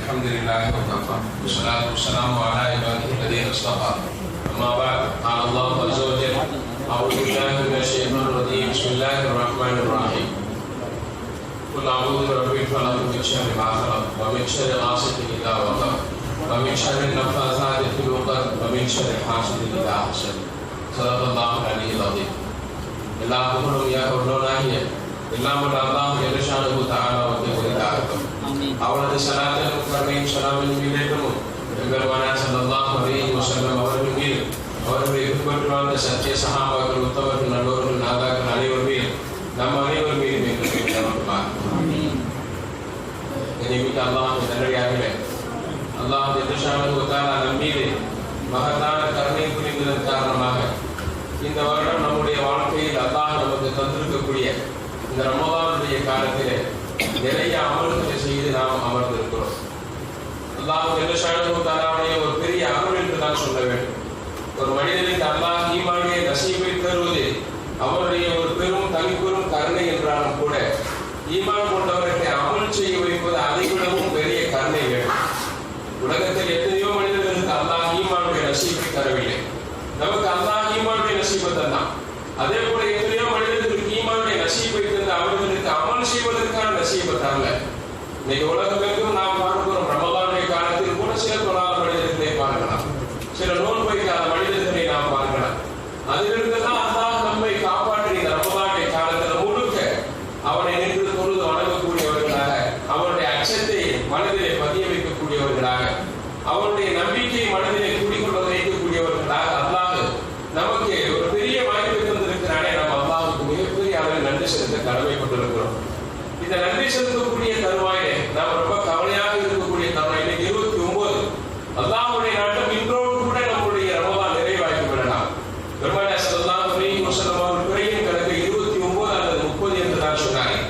الحمد لله وكفى والصلاة والسلام على عباده الذين اصطفى أما بعد قال الله عز وجل أعوذ بالله من الشيطان الرجيم بسم الله الرحمن الرحيم قل أعوذ برب الفلق من شر ما خلق ومن شر غاسق إذا وقب ومن شر النفاثات في العقد ومن شر حاسد إذا حسد صدق الله العلي العظيم. எல்லா புகழும் யாருடைய எல்லாம் வல்ல அல்லாஹ் ஜல்லஷானஹு தஆலாவுக்கு உரித்தாகட்டும். அவனது ஸலாத்தும் கருணையும் ஸலாமும் மீதேற்றமும் பெருமானார் ஸல்லல்லாஹு அலைஹி வஸல்லம் அவர்கள் மீது அவர்களை பின்பற்றி வாழ்ந்த சத்திய சஹாபாக்கள் உத்தமர்கள் நல்லோர்கள் நாதாக்கள் அனைவர் மீது நம் அனைவர் மீது மேற்கொள்ளப்பட்டுள்ளார். கண்ணியமிக்க அல்லாஹ் நல்லடியார்களே, அல்லாஹ் ஜல்லஷானஹு தஆலா நம் மீது மகத்தான கருணை புரிந்ததன் காரணமாக இந்த வருடம் நம்முடைய வாழ்க்கையில் அல்லாஹ் நமக்கு தந்திருக்கக்கூடிய இந்த ரமதானுடைய காலத்திலே நிறைய அமல்களை செய்து நாம் அமர்ந்திருக்கிறோம். அல்லாஹ் ஜல்லஷானஹு தஆலாவுடைய ஒரு பெரிய அருள் என்று நான் சொல்ல வேண்டும். ஒரு மனிதனுக்கு அல்லாஹ் ஈமானிய நசீபை தருவது அவருடைய ஒரு பெரும் தனிப்பெரும் கருணை என்றாலும் கூட ஈமான் கொண்டவர்களை அமல் செய்ய வைப்பது அதை விடவும் பெரிய கருணை வேண்டும். உலகத்தில் எத்தனையோ மனிதர்களுக்கு அல்லாஹ் ஈமானுடைய நசீபை தரவில்லை. நமக்கு அல்லாஹ் ஈமானுடைய நசீபை தந்தான். அதே போல எத்தனையோ மனிதர்களுக்கு ஈமானுடைய நசீபை தந்து அவர்களுக்கு அமல் செய்வதற்கான நசீபை தரல. இன்னைக்கு உலகமெங்கும் நாம் பார்க்கிறோம். ரமலானுடைய காலத்தில் கூட சில தொழாத மனிதர்களை பார்க்கலாம், சில நோன்பு வைக்காத மனிதர்களை நாம் பார்க்கலாம். அதிலிருந்துதான் அல்லாஹ் நம்மை காப்பாற்றி இந்த ரமலானுடைய காலத்தில் முழுக்க அவனை நின்று தொழுது வணங்கக்கூடியவர்களாக, அவனுடைய அச்சத்தை மனதிலே பதிய வைக்கக்கூடியவர்களாக, அவனுடைய நம்பிக்கையை மனதிலே குடிக்கொள்ள வைக்கக்கூடியவர்களாக அல்லாஹ் நமக்கு ஒரு பெரிய வாய்ப்பை தந்திருக்கிறானே. நம்ம அல்லாஹ்வுக்கு மிகப்பெரிய அளவில் நன்றி செலுத்த கடமைப்பட்டிருக்கிறோம். இந்த நன்றி செலுத்தக்கூடிய தருவாயிலே நாம் ரொம்ப கவலையாக இருக்கக்கூடிய தருவாயிலே 29 அல்லாஹ்வுடைய நாட்டம் இன்றோடு கூட நம்முடைய ரமலான் நிறைவாகி விடலாம். பெருமானார் ஸல்லல்லாஹு அலைஹி வஸல்லம் அவர்கள் பிறையின் கணக்கு 29 அல்லது 30 என்று தான் சொன்னார்கள்.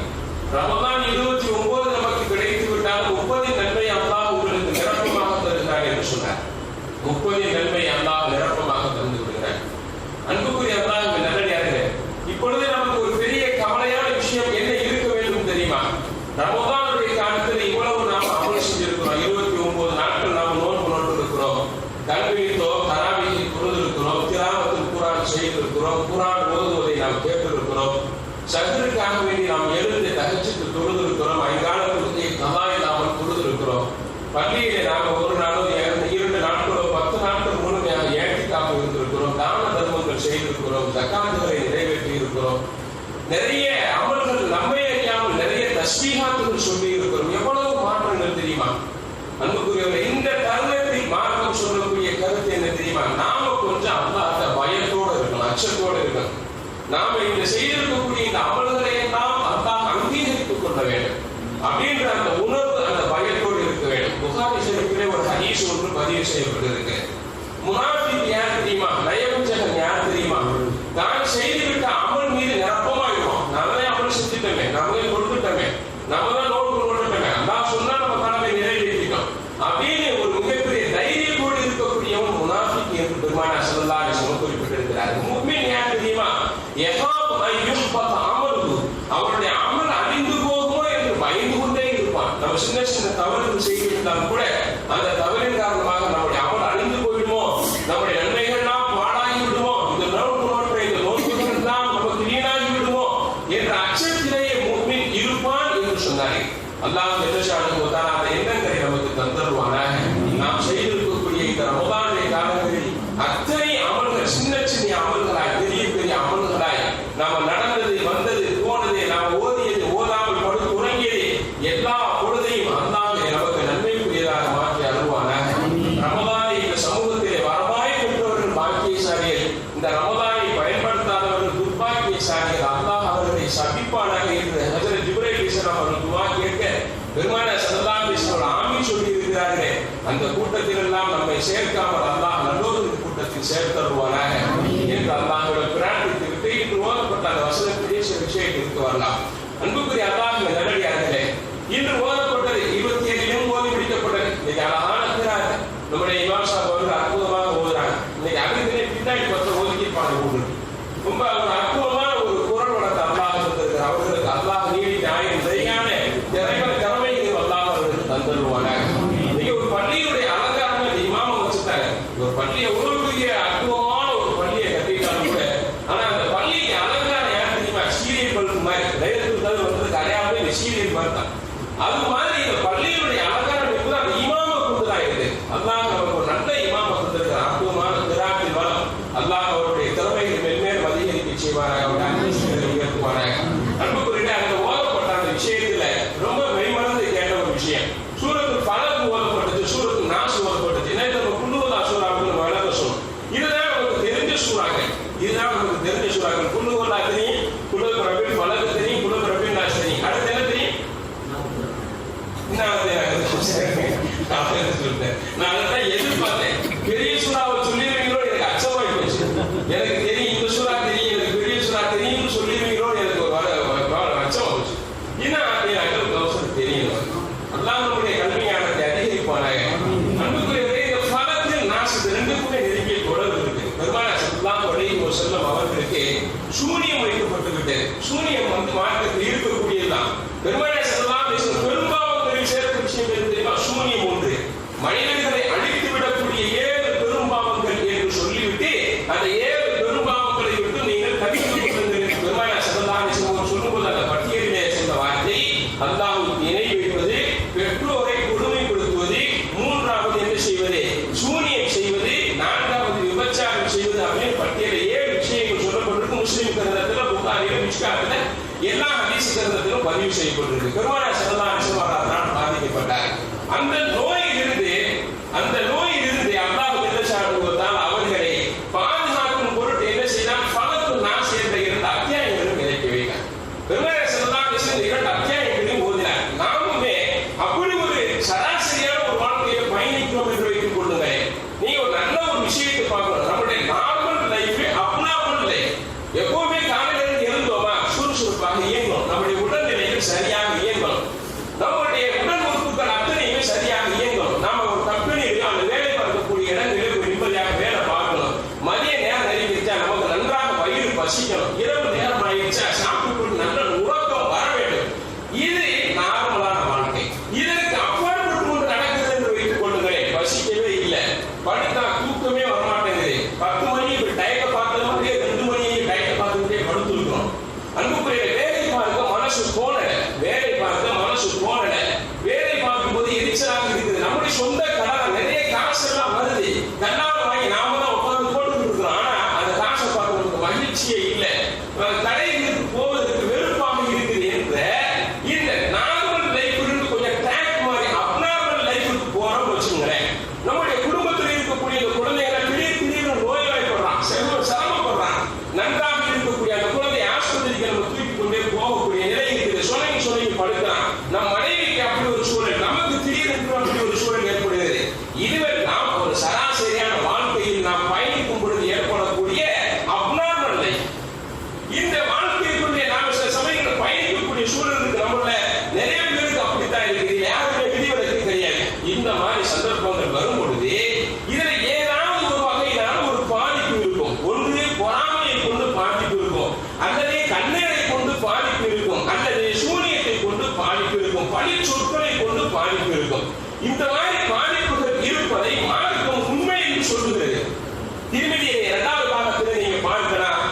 ரமலான் 29 நமக்கு கிடைத்து விட்டால் 30 நன்மை அல்லாஹ் உங்களுக்கு நிரப்பமாக தருகிறார் என்று சொன்னார். 30 நன்மை அல்லாஹ் நிரப்பமாக தந்து விடுகிறார். அன்புக்குரிய அல்லாஹ் நல்லடியார்களே, இப்பொழுது நமக்கு ஒரு பெரிய கவலையான விஷயம் என்ன இருக்க வேண்டும் தெரியுமா? ரமலானுடைய காலத்தில் இவ்வளவு நாம் அமல் செஞ்சிருக்கிறோம். 29 நாட்கள் நாம் நோன்பு நோட்டு இருக்கிறோம், கல்வித்தோம், தராவீஹ் தொழுதிருக்கிறோம், திலாவத்துல் குர்ஆன் செய்திருக்கிறோம், குர்ஆன் ஓதுவதை நாம் கேட்டிருக்கிறோம், சஹ்ருக்காக வேண்டி நாம் எழுந்து தஹஜ்ஜுத் தொழுதிருக்கிறோம், ஐங்காலத்துக்கு கலா இல்லாமல் தொழுதிருக்கிறோம், பள்ளியிலே நாம் ஒரு நாளும் 2 நாட்களோ 10 நாட்கள் முழுமையாக ஏத்திக்காக இருந்திருக்கிறோம், தான தர்மங்கள் செய்திருக்கிறோம், ஜகாத்துகளை நிறைவேற்றி இருக்கிறோம், நிறைய அமல்கள் நம்மை அறியாமல் நிறைய தஸ்பீஹாத்துகள் சொல்லி இருக்கிறோம். எவ்வளவு மாற்றங்கள் தெரியுமா? அன்புக்குரியவர்களே, இந்த தருணத்தில் மார்க்கம் சொல்லக்கூடிய கருத்து என்ன தெரியுமா? நாம கொஞ்சம் அல்லாஹ்வுடைய பயத்தோடு இருக்கணும், அச்சத்தோடு இருக்கணும். நாம இந்த செய்திருக்கக்கூடிய இந்த அமல்களை எல்லாம் அல்லாஹ் அங்கீகரித்துக் கொள்ள வேண்டும் அப்படின்ற அந்த உணர்வு, அந்த பயத்தோடு இருக்க வேண்டும். புகாரி ஷரீஃபிலே ஒரு ஹதீஸ் ஒன்று பதிவு செய்யப்பட்டிருக்கு. முனாஃபிக் யார் தெரியுமா? நயவஞ்சகன் யார் தெரியுமா? தான் செய்துவிட்ட அமல் மீது நிரப்பமாயிடும். நாமளே அமல் செஞ்சுட்டோமே, நாமளே கொடுத்துட்டோமே, நம்ம தான் நோட்டு கொடுத்துட்டோமே, அல்லாஹ் சொன்னா நம்ம கடமை நிறைவேற்றிட்டோம் அப்படின்னு ஒரு மிகப்பெரிய தைரியத்தோடு இருக்கக்கூடியவன் முனாஃபிக் என்று பெருமானார் ஸல்லல்லாஹு அலைஹி வஸல்லம் குறிப்பிட்டிருக்கிறார். முஃமின் யார் தெரியுமா? யஹாபு அன் யுஹ்பத அமலுஹு, அவருடைய அமல் அழிந்து போகுமோ என்று பயந்து கொண்டே இருப்பான். நம்ம சின்ன சின்ன தவறுகள் செய்திருந்தாலும் கூட அந்த தவறின் காரணமாக நம்முடைய அமல் அழிந்து போயிடுமோ, நம்முடைய நன்மைகள்லாம் பாழாகி விடுமோ, இந்த நோன்பு இந்த நோன்புகள் எல்லாம் நமக்கு வீணாகி விடுமோ என்ற அச்சத்திலேயே முஃமின் இருப்பான் என்று சொன்னார்கள். அல்லாஹ் ஜல்லஷானஹு தஆலா அந்த எண்ணங்களை நமக்கு தந்தருவானாக. நாம் செய்திருக்கக்கூடிய இந்த ரமலானுடைய காலங்களில் அத்தனை அமல்கள் சின்ன சின்ன அமல்களாய், பெரிய பெரிய அமல்களாய், நாம் நடந்தது, வந்தது, போனது, நாம் ஓதியது, ஓதாமல் படுத்து உறங்கியது, எல்லா பொழுதையும் அல்லாஹ் நமக்கு நன்மைக்குரியதாக மாற்றி அருள்வானாக. ரமலானை இந்த சமூகத்திலே வரமாய் பெற்றவர்கள் பாக்கியசாலிகள், இந்த ரமலானை பயன்படுத்தாதவர்கள் துர்பாக்கியசாலிகள். அல்லாஹ் அவர்களை சபிப்பானாக என்று ஹஜ்ரத் ஜிப்ரீல் அலைஹிஸ்ஸலாம் அவர்கள் துஆ கேட்க பெருமானார் ஸல்லல்லாஹு அலைஹி வஸல்லம் ஆமீன் சொல்லி இருக்கிறார்களே, அந்த கூட்டத்தில் எல்லாம் நம்மை சேர்க்காமல் அல்லாஹ் நல்லோரின் கூட்டத்தில் சேர்த்தருவானாக என்று அல்லாஹ்விடம் பிரார்த்தித்து விட்டு இன்று ஓதப்பட்ட அந்த வசனத்திலே சில விஷயத்திற்கு வரலாம். அன்புக்குரிய அல்லாஹ்வின் நல்லடியார்களே, இன்று ஓதப்பட்டது 27 ஓதி முடிக்கப்பட்டது. இன்னைக்கு அழகான கிராத் நம்முடைய இமாம் சாஹிப் அவர்கள் அற்புதமாக ஓதுறாங்க. இன்னைக்கு அதுக்கு பின்னாடி பத்த ஓதிக்கிருப்பாங்க. ரொம்ப ஒரு அற்புதமான ஒரு குரல் வளர்த்து அல்லாஹ் தந்திருக்கிறார். அவர்களுக்கு அல்லாஹ் நீடித்த ஆயுள் சரியான திறமைகள் அல்லாஹ் அவர்களுக்கு தந்தருவானாக. அது மாதிரி இந்த பள்ளியினுடைய அழகான அமைப்பு அந்த இமாமை கொண்டுதான் இருக்கு. அல்லாஹ் நமக்கு ஒரு நல்ல இமாமை தந்திருக்கிறார். அற்புதமான திராட்டின் வளம். அல்லாஹ் அவருடைய திறமைகள் மென்மேலும் அதிகரிக்க செய்வாராக, அவருடைய அன்புகளை உயர்த்துவாராக. அன்புக்குரிய அந்த ஓதப்பட்ட அந்த விஷயத்துல ரொம்ப மெய்மறந்து கேட்ட ஒரு விஷயம், சூரத்துல் ஃபலக் ஓதப்பட்டது, சூரத்துல் நாஸ் ஓதப்பட்டது. என்ன நம்ம குல்லுவல்லா சூரா அப்படின்னு வழங்க சொல்லும். இதுதான் நமக்கு தெரிஞ்ச சூறாக்கள். இதுதான் நமக்கு தெரிஞ்ச சூறாக்கள். குல்லுவல்லா தெரியும், குல்லுல் ரபில் ஃபலக் தெரியும், குல்லுல் ரபில் நாஸ் தெரியும். அடுத்து என்ன தெரியும்? நான் அதான் எதிர்பார்த்தேன். பெரிய சூறாவை சொல்லிடுவீங்களோ எனக்கு அச்சமாயி போச்சு. எனக்கு தெரியும் இந்த சூறா தெரியும், எனக்கு பெரிய சூறா தெரியும் சொல்லிடுவீங்களோ எனக்கு ஒரு அச்சமா போச்சு. ஏன்னா எங்களுக்கு அவசரம் தெரியும். அல்லாஹ் நம்முடைய கல்வியானத்தை அதிகரிப்பானாக. அன்புக்குரியவரே, இந்த ஃபலக்கு நாஸ் ரெண்டுக்குமே நெருங்கிய தொடர்பு இருக்கு. பெருமானார் ஸல்லல்லாஹு அலைஹி வஸல்லம் அவர்களுக்கு சூனியம் வைக்கப்பட்டு விட்டது. சூனியம் மார்க்கத்தில் இருக்கக்கூடியதுதான். பெருமானார் ஸல்லல்லாஹு அலைஹி வஸல்லம் பெரும்பாவங்களில் சேர்த்த விஷயம் எது தெரியுமா? சூனியம் ஒன்று. மனிதர்களை அழித்து விடக்கூடிய 7 பெரும்பாவங்கள் என்று சொல்லிவிட்டு அந்த 7 பெரும்பாவங்களை விட்டு நீங்கள் தவிர்த்து பெருமானார் ஸல்லல்லாஹு அலைஹி வஸல்லம் சொல்லும்போது அந்த பட்டியலிலே சொன்ன வார்த்தை, அல்லாஹ்வுக்கு இணை வைப்பது, பெற்றோரை கொடுமைப்படுத்துவது, 3வது என்ன செய்வது, சூனியம் செய்வது, 4வது விபச்சாரம் செய்வது அப்படின்னு பட்டியலில் 7 விஷயங்கள் சொல்லப்பட்டிருக்கு. முஸ்லிம் கிரந்தத்தில், புகாரில, மிஷ்காத்துல, எல்லா ஹதீஸ் கிரந்தத்திலும் பதிவு செய்யப்பட்டிருக்கு. பெருமானார் ஸல்லல்லாஹு அலைஹி வஸல்லம் அதனால் பாதிக்கப்பட்டார். அந்த நோயிலிருந்து அல்லாஹ் ஜல்லஷானுஹு அவர்களை பாதுகாக்கும் பொருட்டு என்ன செய்தால் ஃபலக்கு நாஸ் என்ற 2 அத்தியாயங்களும் இறக்கி வைத்தார். பெருமானார் ஸல்லல்லாஹு அலைஹி வஸல்லம் 2 அத்தியாயங்களையும் ஓதினார். நாமுமே அப்படி ஒரு சராசரியான ஒரு வாழ்க்கையை பயணிக்கிறோம் என்று வைத்துக் கொள்ளுங்கள். நீங்க ஒரு நல்ல ஒரு விஷயத்தை பார்க்கணும். நம்முடைய நார்மல் லைஃப், அப்நார்மல் லைஃப். எப்பவுமே காலையிலிருந்து எழுந்தோமா சுறுசுறுப்பாக இயங்கணும். நம்முடைய உடல்நிலைகள் சரியாக இயங்கணும். நம்முடைய உடல் உறுப்புகள் அத்தனையுமே சரியாக இயங்கணும். நாம ஒரு கம்பெனியில் அந்த வேலை பார்க்கக்கூடிய இடங்களில் ஒரு நிம்மதியாக வேலை பார்க்கணும். மதிய நேரம் நெருங்கிச்சா நமக்கு நன்றாக வயிறு பசிக்கணும். இரவு நேரம் ஆயிடுச்சா சாப்பிட்டு நல்ல உறக்கம் வர வேண்டும். இது நார்மலான வாழ்க்கை. இதற்கு அப்பாற்பட்டு ஒன்று நடக்குது என்று வைத்துக் கொள்ளுங்களேன். பசிக்கவே இல்லை, படுத்தா தூக்கமே வரமாட்டேங்குது. 10 மணிக்கு டயத்தை பார்த்த மாதிரியே 2 மணிக்கு டயத்தை பார்த்துக்கிட்டே படுத்துருக்கோம். அன்புக்குரிய வேலை பார்க்க மனசு போனல, வேலை பார்க்க மனசு போனல, வேலை பார்க்கும்போது எரிச்சலாக இருக்குது. நம்முடைய சொந்த கடை நிறைய காசு எல்லாம் வருது, கண்ணால வாங்கி நாம தான் உட்கார்ந்து போட்டுக்கிட்டு இருக்கிறோம். ஆனா அந்த காசை பார்க்க நமக்கு மகிழ்ச்சியே இல்லை. கடைகளுக்கு போவதற்கு வெறுப்பாக இருக்குது என்ற இந்த நார்மல் லைஃப் கொஞ்சம் ட்ராக் மாதிரி அப்நார்மல் லைஃபுக்கு போறோம்னு வச்சுக்கோங்களேன். நம்முடைய குடும்பத்தில் இருக்கக்கூடிய இந்த குழந்தைகளை திடீர்னு நோய்வாய்ப்படுறான், சிரமப்படுறான். நன்றாக இருக்கக்கூடிய அந்த குழந்தையை ஆஸ்பத்திரிக்கு நம்ம தூக்கி கொண்டே போகக்கூடிய நிலை இருக்குது. சொன்னி படுக்கிறான். நம் மனைவிக்கு அப்படி ஒரு சூழல், நமக்கு திடீரென்று அப்படி ஒரு சூழல் ஏற்படுகிறது. இதுவெல்லாம் ஒரு சராசரியான வாழ்க்கையில் நாம் பயணிக்கும் பொழுது ஏற்படக்கூடிய அப்நார்மல் லைஃப். இந்த வாழ்க்கைக்குள்ளே நாம் சில சமயங்களில் பயணிக்கக்கூடிய சூழல் இருக்கு. நம்மள நிறைய பேருக்கு அப்படித்தான் இருக்குது. யாருமே விதிவிலக்கு கிடையாது. இந்த மாதிரி சந்தர்ப்பங்கள் வரும் பொழுது இதுல ஏதாவது ஒரு வகையிலான ஒரு பாதிப்பு இருக்கும். ஒன்று பொறாமையை கொண்டு பாதிப்பு இருக்கும், அல்லது கண்ணீரை கொண்டு பாதிப்பு இருக்கும், அல்லது சூனியத்தை கொண்டு பாதிப்பு இருக்கும், பழி சொற்களை கொண்டு பாதிப்பு இருக்கும். இந்த மாதிரி பாதிப்புகள் இருப்பதை மார்க்கம் உண்மை என்று சொல்லுகிறது. திருமதி 2வது பாகத்தில் நீங்க பார்க்கலாம்.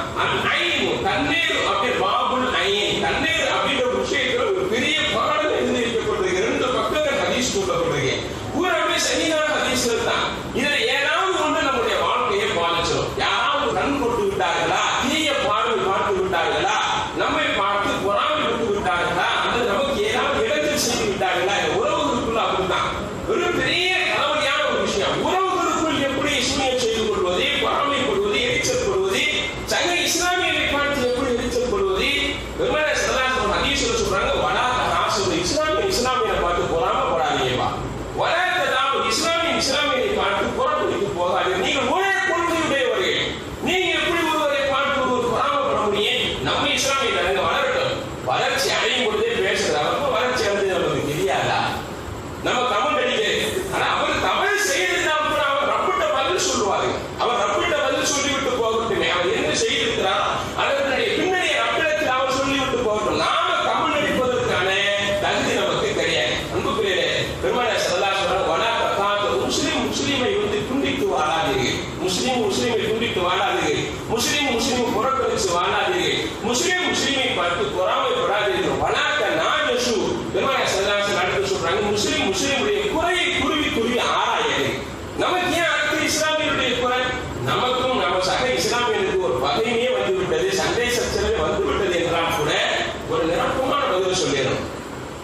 தண்ணீர் அப்படி பாபுல் ஐன், தண்ணீர் அப்படின்ற விஷயத்துல ஒரு பெரிய பாடம் எழுதியிருக்கப்பட்டிருக்கு. 2 பக்கங்கள் ஹதீஸ் சொல்லப்பட்டிருக்கு. பூராமே சரியான ஹதீஸ்கள் தான். இதுல ஏதாவது ஒன்று நம்முடைய வாழ்க்கையை பாதிச்சிடும். யாராவது கண் கொண்டு விட்டார்களா, தீய பார்வை பார்த்து விட்டார்களா, நம்மை பார்த்து பொறாமை விட்டு விட்டார்களா, அல்லது நமக்கு ஏதாவது இடத்தில் செய்து விட்டார்களா, உறவுகளுக்குள்ள அப்படித்தான் ஒரு பெரிய தலைவலியான ஒரு விஷயம். உறவுகளுக்குள் எப்படி சூனியம் செய்து கொள்வது, பொறாமைப்படுவது, எரிச்சல் படுவது, சங்க இஸ்லாமியரை பார்த்து எப்படி எரிச்சல் படுவது. பெருமானார் ஸல்லல்லாஹு அலைஹி வஸல்லம் ஹதீஸ்ல சொல்றாங்க, வலா தஹாசுது, இஸ்லாமியரை பார்த்து பொறாமைப்படாதீங்கப்பா. வலா ததாபு, இஸ்லாமியரை பார்த்து பொறாமைக்கு போகாதீங்க. நீங்கள் ஒரே கொள்கையுடையவர்கள். நீங்க எப்படி ஒருவரை பார்த்து ஒரு பொறாமைப்பட முடியும்? நம்ம இஸ்லாமிய நாங்க வளரட்டும். வளர்ச்சி அடையும் பொழுதே பேசுறது, அப்ப வளர்ச்சி அடைஞ்சது நமக்கு தெரியாதா? நம்ம தமிழ் அடிக்கிறது. ஆனா அவர் தவறு செய்திருந்தால் கூட அவர் ரப்பிட்ட பதில் சொல்லுவாரு. அவர் ரப்பிட்ட பதில் சொல்லிவிட்டு போகட்டுமே. அவர் என்ன செய்திருக்கிறார் அதனுடைய பின்னணியை ரப்பிடத்தில் அவர் சொல்லிவிட்டு போகட்டும். நாம தமிழ் அடிப்பதற்கான தகுதி நமக்கு கிடையாது. அன்புக்குரிய பெருமானார் ஸல்லல்லாஹு அலைஹி வஸல்லம் வலா தகாது, முஸ்லிமை துண்டித்து வாழாதீர்கள். முஸ்லிமை துண்டித்து வாழாதீர்கள். முஸ்லிம் புறக்கணித்து வாழாதீர்கள். முஸ்லிமை பார்த்து பொறாமைப்படாதீர்கள். வலா தநாஜசு, பெருமானார் ஸல்லல்லாஹு அலைஹி வஸல்லம் சொல்றாங்க, முஸ்லிமுடைய குறையை குருவி ஆராயது. நமக்கு ஏன் அடுத்த இஸ்லாமியருடைய குறை? நமக்கும் நம்ம சக இஸ்லாமியருக்கு ஒரு பகையே வந்து விட்டது, சண்டை சச்சரவே வந்து விட்டது என்றால் கூட ஒரு நிரப்பமான பதில் சொல்லிடணும்.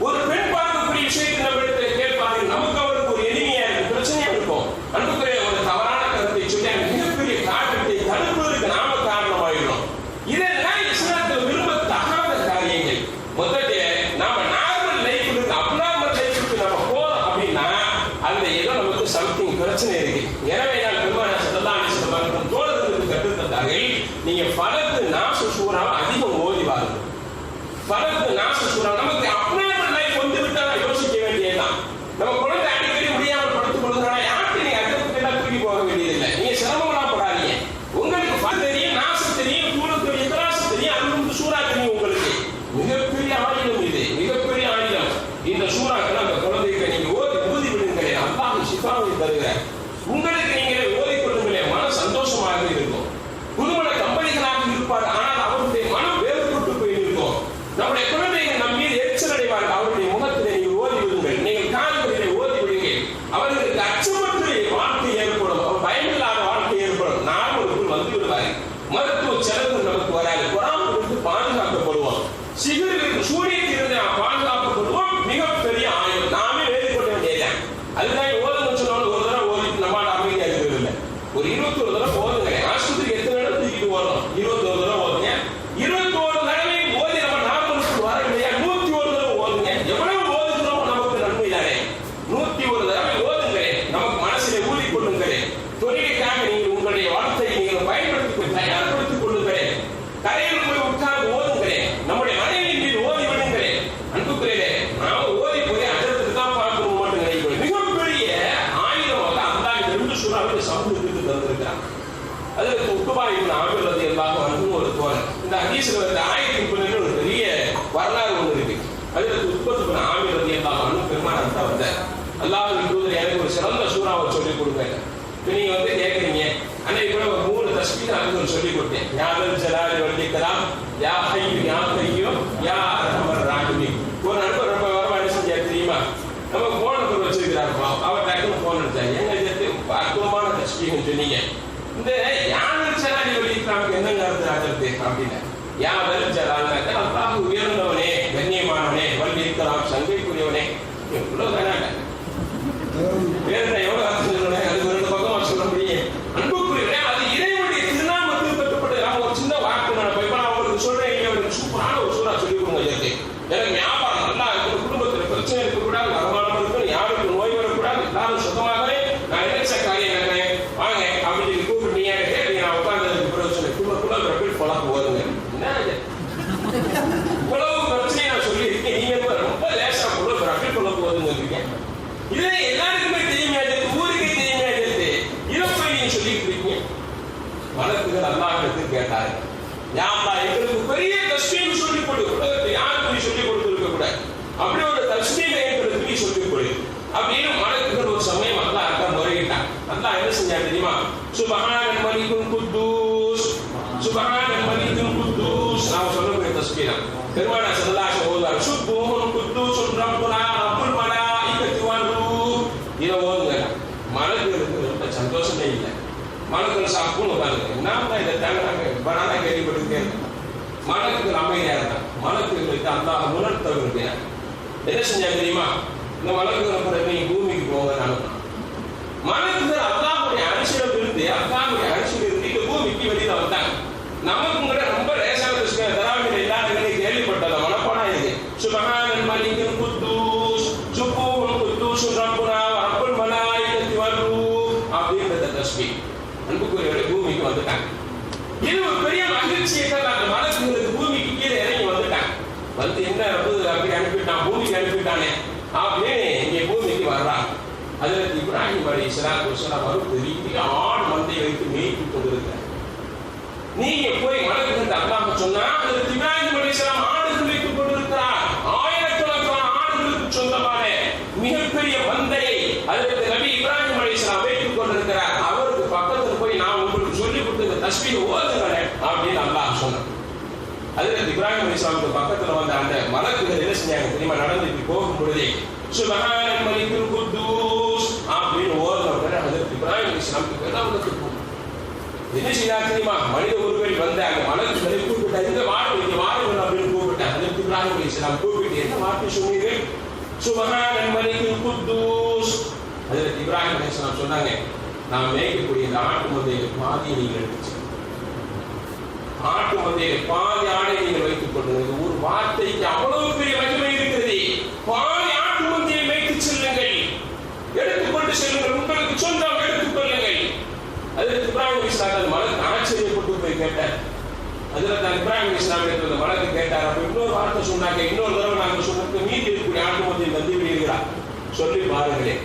ஒரு பெண் பார்க்கக்கூடிய விஷயத்தை நம்ம இடத்துல கேட்பார்கள், நமக்கு அவருக்கு ஒரு எளிமையா இருக்கு, பிரச்சனையா இருக்கும். அன்புக்குரிய ஒரு தவறான கருத்தை சொல்லி மிகப்பெரிய காரணத்தை தடுப்பதற்கு நாம காரணமாயிடும். இதெல்லாம் இஸ்லாத்தில் விரும்பத்தகாத காரியங்கள். முதல்ல நாம நார்மல் லைஃப்க்கு அப்நார்மல் லைஃப்க்கு நம்ம போறோம் அப்படின்னா அதுல ஏதோ நமக்கு சம்திங் பிரச்சனை இருக்கு. எனவே நான் பெருமானார் ஸல்லல்லாஹு அலைஹி வஸல்லம் தோழர்களுக்கு கற்றுத்தந்தார்கள், நீங்க ஃபலக் நாஸ் சூரா அதிகம் ஓதி வாருங்கள். ஃபலக் நாஸ் சூரா நமக்கு அப்நார்மல் லைஃப் வந்து விட்டா யோசிக்க வேண்டியதுதான். நம்ம குழந்தை அடிக்கடி முடியாமல் படுத்துக் கொள்ளுறா, யாருக்கு நீங்க அதை பத்தி எல்லாம் தூக்கி போக வேண்டியதில்லை. நீங்க சிரமம்லாம் படாதீங்க. உங்களுக்கு ஃபல் தெரியும், நாஸ் தெரியும், சூரத்து இக்லாஸ் தெரியும், அல் சூரா தெரியும். உங்களுக்கு மிகப்பெரிய ஆயுதம் இது, மிகப்பெரிய ஆயுதம். இந்த சூறாக்கள் அந்த குழந்தைக்கு நீங்க ஊதி விடுங்களே, அல்லாஹ் ஷிஃபாவை தருகிறார். உங்களுக்கு நீங்களே ஓதிக்கொள்ளுங்களே, மன சந்தோஷமாக இருக்கும். குடும்ப கம்பெனிகளாக இருப்பார், ஆனால் அவருடைய மனம் வேறுபட்டு போயிருக்கும். நம்முடைய குழந்தைகள் நம் மீது எரிச்சல் அடைவார்கள். அவருடைய முகத்திலே நீங்கள் ஓதி விடுங்கள், நீங்கள் கால்களிலே ஓதி விடுங்கள். அவர்களுக்கு அச்சமற்ற வாழ்க்கை ஏற்படும், அவர் பயமில்லாத வாழ்க்கை ஏற்படும். நார்மலுக்குள் வந்து விடுவார்கள். மருத்துவ செலவு நமக்கு வராது. பொறாமைக்கு பாதுகாக்கப்படுவோம். சிகருக்கு சூரியத்திலிருந்து நாம் பாதுகாக்கப்படுவோம். மிகப்பெரிய ஆயுதம் நாமே வேலை கொள்ள வேண்டியதான். அதுதான் ஓதுன்னு சொன்னாலும் ஒரு தடவை ஓதிட்டு நம்மளால அமைதியாக இருக்கிறது இல்லை. ஒரு 21 தடவை ஓதுங்க. ஆஸ்பத்திரிக்கு எத்தனை தடவை தூக்கிட்டு ஓடணும்? 21 தடவை ஓதுங்க. 21 தடவை ஓதி நம்ம நார்மலுக்கு வர இல்லையா? 101 தடவை ஓதுங்க. எவ்வளவு ஓதுகிறோமோ நமக்கு நன்மை தானே. 101 தடவை ஓதுங்களே, நமக்கு மனசிலே ஊதிக் கொள்ளுங்களே. தொழிலுக்காக நீங்கள் உங்களுடைய வார்த்தையை நீங்கள் பயன்படுத்தி தயார்படுத்திக் கொள்ளுங்களே. கரையில் போய் உட்கார்ந்து ஓதுங்களே. நம்முடைய மனைவியின் மீது ஓதி விடுங்களே. அன்புக்குரியலே, நாம ஓதி போய் அஜரத்துக்கு தான் பார்க்கணும் மட்டும் நினைக்கிறோம். மிகப்பெரிய ஆயுதம் அல்லாஹ் இந்த 2 சூறாவுக்கு சமூகத்துக்கு தந்திருக்கிறான். அதற்கு உத்பா இப்னு ஆமிர் ரலியல்லாஹு அன்ஹு ஒரு தோழர். இந்த ஹதீஸ்ல வந்து ஆயத்தின் பின்னாடி ஒரு பெரிய வரலாறு ஒன்று இருக்கு. அதற்கு உத்பா இப்னு ஆமிர் ரலியல்லாஹு அன்ஹு பெருமானார் தான் வந்தார். அல்லாஹ்வின் தூதர் எனக்கு ஒரு சிறந்த சூறாவை சொல்லிக் கொடுங்க. நீங்க வந்து கேட்குறீங்க, அன்னைக்கு கூட ஒரு 3 தஸ்பீஹ் அதுக்கு சொல்லிக் கொடுத்தேன். யா தல் ஜலாலி வல் இக்ராம், யா ஹய்யு யா கய்யூம், யா அர்ஹமர் ராஹிமீன். ஒரு நண்பர் ரொம்ப வரவாடி செஞ்சார் தெரியுமா? நம்ம போன் நம்பர் வச்சிருக்கிறாருப்பா. அவர் டக்குன்னு போன் எடுத்தாங்க. எங்க சேர்த்து அற்புதமான தஸ்பீஹ்னு சொன்னீங்க. இந்த யா தல் ஜலாலி வல் இக்ராம் என்னங்க அர்த்தம் அப்படின்னு. யா தல் ஜலால்னாக்க அல்லாஹ் உயர்ந்தவனே, கண்ணியமானவனே, வல் இக்ராம் சங்கைக்குரியவனே. இவ்வளவு தானே வேற எவ்வளவு அர்த்தம் சொல்லணும்? அது ஒரு 2 பக்கமா சொல்ல முடியும். அன்புக்குரியவனே, அது இறைவனுடைய திருநாமத்தில் கட்டப்பட்ட நம்ம ஒரு சின்ன வாக்கு. நான் இப்ப நான் உங்களுக்கு சொல்றேன், நீங்க சூப்பரான ஒரு சூறா சொல்லி கொடுங்க. எனக்கு வியாபாரம் நல்லா இருக்கு, குடும்பத்தில் பிரச்சனை இருக்கக்கூடாது, வருமானம் இருக்கணும், யாருக்கு நோய் வரக்கூடாது, எல்லாரும் சுத்தமாகவே நான் நினைச்ச காரியம் என்ன வாங்க அப்படின்னு கூப்பிட்டீங்க. கேட்டீங்க, நான் உட்கார்ந்ததுக்கு பிறகு சொன்னேன், குடும்பக்குள்ள ரபீல் பழக்கம் வருங்க. என்ன இவ்வளவு பிரச்சனையை நான் சொல்லியிருக்கேன், நீங்க ரொம்ப லேசா கூட ரபீல் பழக்கம் வருதுங்க இருக்கேன். இதை எல்லாருக்குமே தெரியுமே, ஊருக்கே தெரியுமே. இறப்பை நீங்க சொல்லிட்டு இருக்கீங்க. வழக்குகள் அல்லாஹ்விடத்தில் கேட்டாரு, யா அல்லாஹ் எங்களுக்கு பெரிய தஸ்பீஹ் சொல்லிக் கொடு, உலகத்தை யாருக்கு நீ சொல்லிக் கொடுத்திருக்க கூடாது, அப்படி ஒரு தஸ்பீஹ் எங்களுக்கு நீ சொல்லிக் கொடு அப்படின்னு வழக்குகள் ஒரு சமயம் அல்லாஹ் அக்கா முறையிட்டான். அல்லாஹ் என்ன செஞ்சா தெரியுமா? சுப்ஹானல் மலிக்குல் குத்தூஸ், சுப்ஹானல் மலிக்குல் குத்தூஸ். நாம சொல்லக்கூடிய தஸ்பீஹ் பெருமானார் ஸல்லல்லாஹு அலைஹி வஸல்லம் சுப்ஹானல் குத்தூஸ் ரப்புனா ரப்புல் மலாயிகத்தி வல் ரூஹ். இதை ஓதுங்க. மலக்குகளுக்கு ரொம்ப சந்தோஷமே இல்லை. மலக்குகள் சாப்பிட்டு உட்காந்துங்க. என்ன இதை தாங்க நாங்கள் பனானா கேள்விப்பட்டுக்கிட்டே இருக்கோம். மலக்குகள் அமைதியா இருந்தாங்க. மலக்குகளுக்கு அல்லாஹ் உணர்த்தவர்கள் என்ன செஞ்சா தெரியுமா? இந்த மலக்குகளை கூட நீங்க பூமிக்கு போங்க அனுப்பினான். மலக்குகள் அல்லாஹ்வுடைய அரிசியில இருந்து அல்லாஹ்வுடைய அரிசியில இருந்து இந்த பூமிக்கு வெளியில வந்தாங்க. நமக்கும் கூட ரொம்ப லேசான விஷயம். தராவில எல்லாருமே கேள்விப்பட்டத மனப்பாடா இருக்கு. சுப்ஹானல் மலிக்குல் குத்தூஸ், சுப்ஹானல் குத்தூஸ் ரப்புனா ரப்புல் மலாயிகத்தி வல் ரூஹ் அப்படிங்கற தஸ்பீஹ். அன்புக்குரியவர்களே, பூமிக்கு வந்துட்டாங்க. இது ஒரு பெரிய மகிழ்ச்சியை தான். அந்த மலக்குகளுக்கு பூமிக்கு கீழே இறங்கி வந்துட்டாங்க. வந்து என்ன ரப்பு அப்படி அனுப்பிட்டான், பூமிக்கு அனுப்பிட்டானே அப்படின்னு இங்கே பூமிக்கு வர்றாங்க. அதில் இப்ராஹிம் அலைஹிஸ்ஸலாத்து வஸ்ஸலாம் ஒரு பெரிய ஆடு மந்தையை வைத்து மேய்த்து கொண்டிருக்கிறார். நீங்க போய் மலக்குகள் அல்லாஹ் சொன்னா அதில் இப்ராஹிம் அலைஹிஸ்ஸலாம் ஆடுகள் வைத்துக் கொண்டிருக்கிறார். ஆயிரக்கணக்கான ஆடுகளுக்கு சொந்தமான மிகப்பெரிய மந்தையை அதற்கு நபி இப்ராஹிம் அலைஹிஸ்ஸலாம் வைத்துக் கொண்டிருக்கிறார். அவருக்கு பக்கத்தில் போய் நான் உங்களுக்கு சொல்லிக் கொடுத்த தஸ்பீஹ் ஓதுங்க அப்படின்னு அல்லாஹ் சொன்னார். ஹஜ்ரத் இப்ராஹிம் அலைஹிஸ்ஸலாமுக்கு பக்கத்துல வந்த அந்த மலக்குகள் என்ன செஞ்சாங்க தெரியுமா? நடந்துட்டு போகும் பொழுதே சுப்ஹானல் மலிக்குல் குத்தூஸ் அப்படின்னு ஓதுன உடனே ஹஜ்ரத் இப்ராஹிம் அலைஹிஸ்ஸலாமுக்கு வெள்ளத்துக்கு என்ன செய்தார் தெரியுமா? மனித உருவில் வந்த அந்த மலக்குகளை கூப்பிட்டா, இந்த வாருங்கள் அப்படின்னு கூப்பிட்டார். ஹஜ்ரத் இப்ராஹிம் அலைஹிஸ்ஸலாம் கூப்பிட்டு என்ன வார்த்தை சொன்னீர்கள்? சுப்ஹானல் மலிக்குல் குத்தூஸ். ஹஜ்ரத் இப்ராஹிம் அலைஹிஸ்ஸலாம் சொன்னாங்க, நான் மேய்க்கக்கூடிய இந்த ஆட்டு மந்தையை பாதியை நீங்கள் எடுத்து, ஆட்டு மந்தையை பாதி ஆடை நீங்கள் வைத்துக் கொள்ளுங்கள். ஒரு வார்த்தைக்கு அவ்வளவு பெரிய மகிமை இருக்கிறது. பாதி ஆட்டு மந்தையை மேய்த்து செல்லுங்கள், எடுத்துக்கொண்டு செல்லுங்கள், உங்களுக்கு சொந்தம் எடுத்துக் கொள்ளுங்கள். ஹஜ்ரத் இப்ராஹிம் அலைஹிஸ்ஸலாம் மலக்கு ஆச்சரியப்பட்டு போய் கேட்டார். ஹஜ்ரத் இப்ராஹிம் அலைஹிஸ்ஸலாம் மலக்கு கேட்டார். அப்ப இன்னொரு வார்த்தை சொன்னாங்க, இன்னொரு தடவை நாங்கள் சொன்னதுக்கு மீதி இருக்கக்கூடிய ஆட்டு மந்தையை வந்து விடுகிறார், சொல்லி பாருங்களேன்.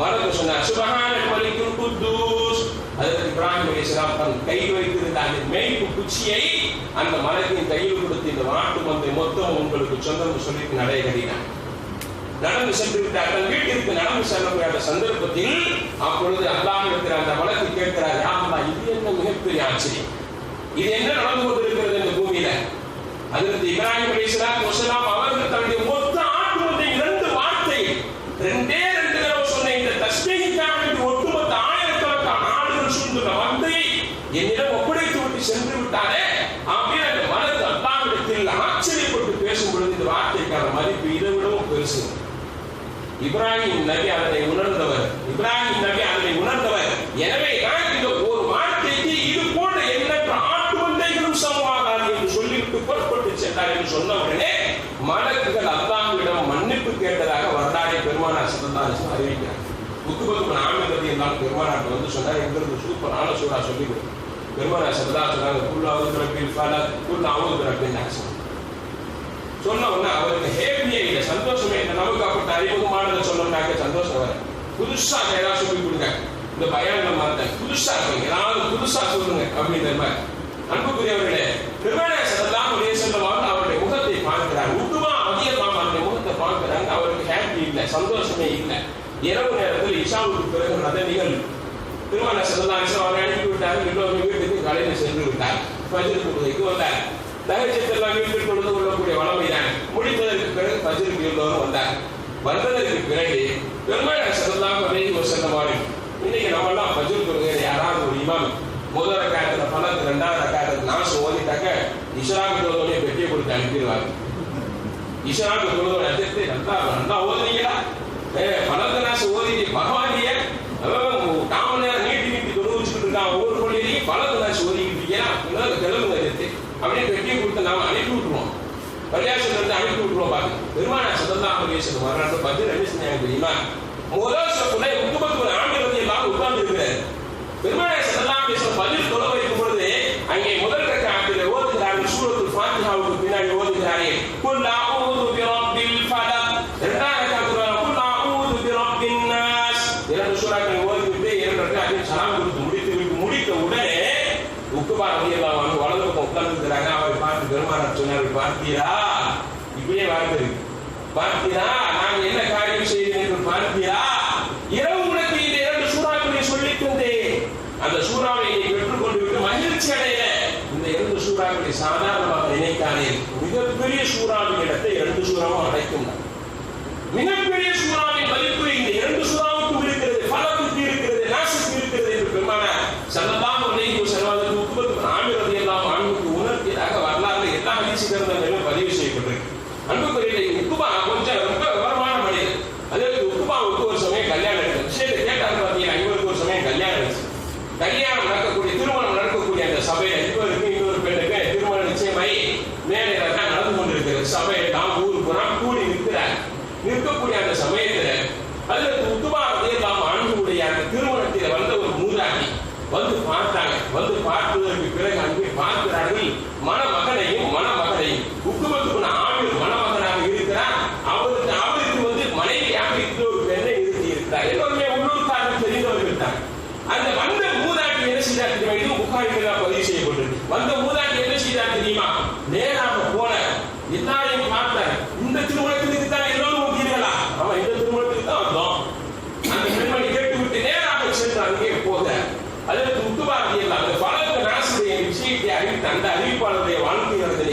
மலக்கு சொன்னார், சுப்ஹானல் மலிக்குல் குத்தூஸ். ஹஜ்ரத் இப்ராஹிம் அலைஹிஸ்ஸலாம் தன் கையில் வைத்திருந்த அந்த மேய்ப்பு குச்சியை அந்த மலக்கின் கையில் கொடுத்து, இந்த ஆட்டு மந்தை மொத்தம் உங்களுக்கு சொந்தம் சொல்லிட்டு நடைகடினார். நடந்து சென்று விட்டார். தன் வீட்டிற்கு நடந்து செல்லக்கூடிய அந்த சந்தர்ப்பத்தில் அப்பொழுது அல்லாஹ் இருக்கிற அந்த மலக்கு கேட்கிறார், யா அல்லாஹ், இது என்ன மிகப்பெரிய ஆச்சரியம், இது என்ன நடந்து கொண்டிருக்கிறது இந்த பூமியில? ஹஜ்ரத் இப்ராஹிம் அலைஹிஸ்ஸலாம் அவர்கள் தன்னுடைய மொத்த ஆட்டு மந்தை இரண்டு வார்த்தை ரெண்டே தடவை சொன்ன இந்த தஸ்பீஹுக்காக ஒட்டுமொத்த ஆயிரக்கணக்கான ஆடுகள் சூழ்ந்துள்ள மந்தையை என்னிடம் ஒப்படைத்து விட்டு சென்று விட்டாரே அப்படின்னு அந்த மலக்கு அல்லாஹ்விடத்தில் ஆச்சரியப்பட்டு பேசும் பொழுது இந்த வார்த்தைக்கான மதிப்பு இதை விடவும் பெருசு. இப்ராஹிம் நபி அதனை உணர்ந்தவர். எனவே தான் இந்த ஒரு வார்த்தைக்கு இது போன்ற எண்ணற்ற ஆட்டு மந்தைகளும் சமமாகாது என்று சொல்லிவிட்டு புறப்பட்டு சென்றார் என்று சொன்ன உடனே மலக்குகள் அல்லாஹ்விடம் மன்னிப்பு கேட்டதாக வரலாறை பெருமானார் ஸல்லல்லாஹு அலைஹி வஸல்லம் அறிவிக்கிறார். உத்பத்து ஆமிர் ரலியல்லாஹு பெருமானார் வந்து சொன்னார், எங்களுக்கு சூப்பரான சூரா சொல்லி கொடு. பெருமானார் ஸல்லல்லாஹு அலைஹி வஸல்லம் குல் அஊது பிரப்பில் ஃபலக், குல் அஊது பிரப்பின் நாஸ் சொன்ன உடனே அவருக்கு ஹேப்பியே இல்லை, சந்தோஷமே இல்லை. நமக்கு அப்படி அறிமுகமானதை சொன்னோம்னாக்க சந்தோஷம் வர, புதுசாக ஏதாவது சொல்லி கொடுங்க, இந்த பயான்ல மாத்தேன், புதுசா சொல்லுங்க, ஏதாவது புதுசா சொல்லுங்க அப்படின்ற மாதிரி. அன்புக்குரியவர்களே, பெருமானார் ஸல்லல்லாஹு அலைஹி வஸல்லம் அவருடைய முகத்தை பார்க்கிறார். உத்துமா அதிகமாக அவருடைய முகத்தை பார்க்கிறாங்க. அவருக்கு ஹேப்பி இல்லை, சந்தோஷமே இல்லை. இரவு நேரத்தில் இஷாவுக்கு பிறகு நடந்த நிகழ்வு. பெருமானார் ஸல்லல்லாஹு அலைஹி வஸல்லம் அவரை அனுப்பி விட்டார். எல்லோரும் வீட்டுக்கு கலையில் சென்று விட்டார். ஃபஜ்ர் தொழுகைக்கு வந்தார். தஹஜ்ஜுதெல்லாம் வீட்டில் தொழுது கொள்ளக்கூடிய வளமைதான். முடித்ததற்கு பிறகு ஃபஜ்ருக்கு எல்லோரும் வந்தார். வந்ததற்கு பிறகு பெருமானார் ஸல்லல்லாஹு அலைஹி வஸல்லம் அவர்கள், இன்னைக்கு நம்ம எல்லாம் ஃபஜ்ர் தொழுகையில யாராவது ஒரு இமாம் முதல் ரக்காத்துல ஃபலக், இரண்டாவது ரக்காத்துல நாஸ் ஓதிட்டாக்க இஷ்ராக் தொழுகையை பெட்டியை கொடுத்து அனுப்பிடுவாங்க. இஷ்ராக் தொழுகை அஜத்தை நல்லா ஓதுனீங்களா, ஃபலக் நாஸ் ஓதிட்டு பகவானிய காமன் நேரம் நீட்டி தொழு வச்சுக்கிட்டு இருக்கான். ஒவ்வொரு கொள்ளையிலையும் ஃபலக் நாஸ் ஓதிக்கிட்டு இருக்கீங்களா, கிளம்புங்க அஜத்தை அப்படின்னு பெட்டியை கொடுத்து நாம அனுப்பி விட்டுருவோம். பள்ளியாசத்துல இருந்து அனுப்பி விட்டுருவோம். பாருங்க, பெருமானார் ஸல்லல்லாஹு அலைஹி வஸல்லம் வர்றாங்க. பதில் என்ன செஞ்சாங்க தெரியுமா? முதல் சப்புல உத்பத்து ஆமிர் ரலியல்லாஹு உட்கார்ந்து இருக்கிறார். பெருமானார் ஸல்லல்லாஹு அலைஹி வஸல்லம் பதில் தொழ வைக்கும் பொழுது அங்கே முதல் ரக்காத்தில் ஓதுகிறார்கள், சூரத்துல் ஃபாத்திஹாவுக்கு பின்னாடி ஓதுகிறார்கள், குல் அஊது பிரப்பில் ஃபலக். இரண்டாவது ரக்காத்தில் குல் அஊது பிரப்பின் நாஸ். இரண்டு சூறாக்களை ஓதிவிட்டு இரண்டு ரக்காத்தில் சலாம் கொடுத்து முடித்த உடனே உக்குபா ரலியல்லாஹு அன்ஹு வலது பக்கம் உட்கார்ந்து இருக்கிறாங்க. அவரை பார்த்து பெருமானார் சொன்னார்கள், பார்த்தீரா, இப்படியே வார்த்தை இருக்கு, பார்த்தீரா நாங்கள் என்ன காரியம் செய்தேன் என்று பார்த்தீரா, இரவு உனக்கு இந்த இரண்டு சூறாக்களை சொல்லித் தந்தேன், அந்த சூறாவை நீ பெற்றுக்கொண்டு விட்டு மகிழ்ச்சி அடையில. இந்த இரண்டு சூறாக்களை சாதாரணமாக நினைக்காதே, மிகப்பெரிய சூறாவின் இடத்தை இரண்டு சூறாவும் அடைக்கும். மிகப்பெரிய சூறாவின் மதிப்பு இந்த இரண்டு சூறாவுக்கும் இருக்கிறது, ஃபலக்குக்கு இருக்கிறது, நாஸுக்கு இருக்கிறது என்று பெருமானார் ஸல்லல்லாஹு அலைஹி வஸல்லம் உத்பத்து ஆமிர் ரலியல்லாஹு அன்ஹுக்கு உணர்த்தியதாக வரலாறு எல்லா ஹதீஸ் கிரந்தங்களிலும் பதிவு செய்யப்பட்டிருக்கு. அன்புக்குரிய உக்குபா கொஞ்சம் ரொம்ப விவரமான மனிதர். அதற்கு உக்குபாவுக்கு ஒரு சமயம் கல்யாணம் நடக்குது. விஷயத்தை கேட்டாங்க பார்த்தீங்கன்னா, இவருக்கு ஒரு சமயம் கல்யாணம் நடந்துச்சு. கல்யாணம் நடக்கக்கூடிய திருமணம் நடக்கக்கூடிய அந்த சபையில இவருக்கு இன்னொரு பெண்ணுக்கு திருமணம் நிச்சயமாயி மேலே நடந்து கொண்டிருக்கிறது. சபையெல்லாம் ஊர் புறம் கூடி நிற்கக்கூடிய அந்த சமயத்துல அதற்கு உத்துபா ரலியல்லாஹு அன்ஹுவுடைய அந்த திருமணத்தில் வந்த ஒரு மூதாட்டி வந்து பார்த்தாங்க. வந்து பார்த்ததற்கு பிறகு அங்கே பார்க்கிறார்கள் மணமகனையும் மணமகனையும். உக்குபத்து ஆமிர் மணமகனாக இருக்கிறார். அவருக்கு வந்து மனைவியாக இருக்கிற ஒரு பெண்ணை நிறுத்தி இருக்கிறார். எல்லோருமே உள்ளூர்காரர்கள் தெரிந்தவர்கள் தான். அந்த வந்த மூதாட்டி என்ன செய்தார் தெரியுமா? இதுவும் புகாரில் பதிவு செய்யப்பட்டிருக்கு. வந்த மூதாட்டி என்ன செய்தார் தெரியுமா? நேராக போன எல்லாரையும் பார்த்தார். இந்த திருமணத்துக்கு தான் எல்லோரும் வந்தீர்களா? ஆமா, இந்த திருமணத்துக்கு தான் வந்தோம். அந்த பெண்மணி கேட்டுவிட்டு நேராக சென்று அங்கே போக அதற்கு முத்துபாரதி அந்த பலருக்கு நாசுடைய விஷயத்தை அறிவித்த அந்த அறிவிப்பாளருடைய வாழ்க்கை நடந்த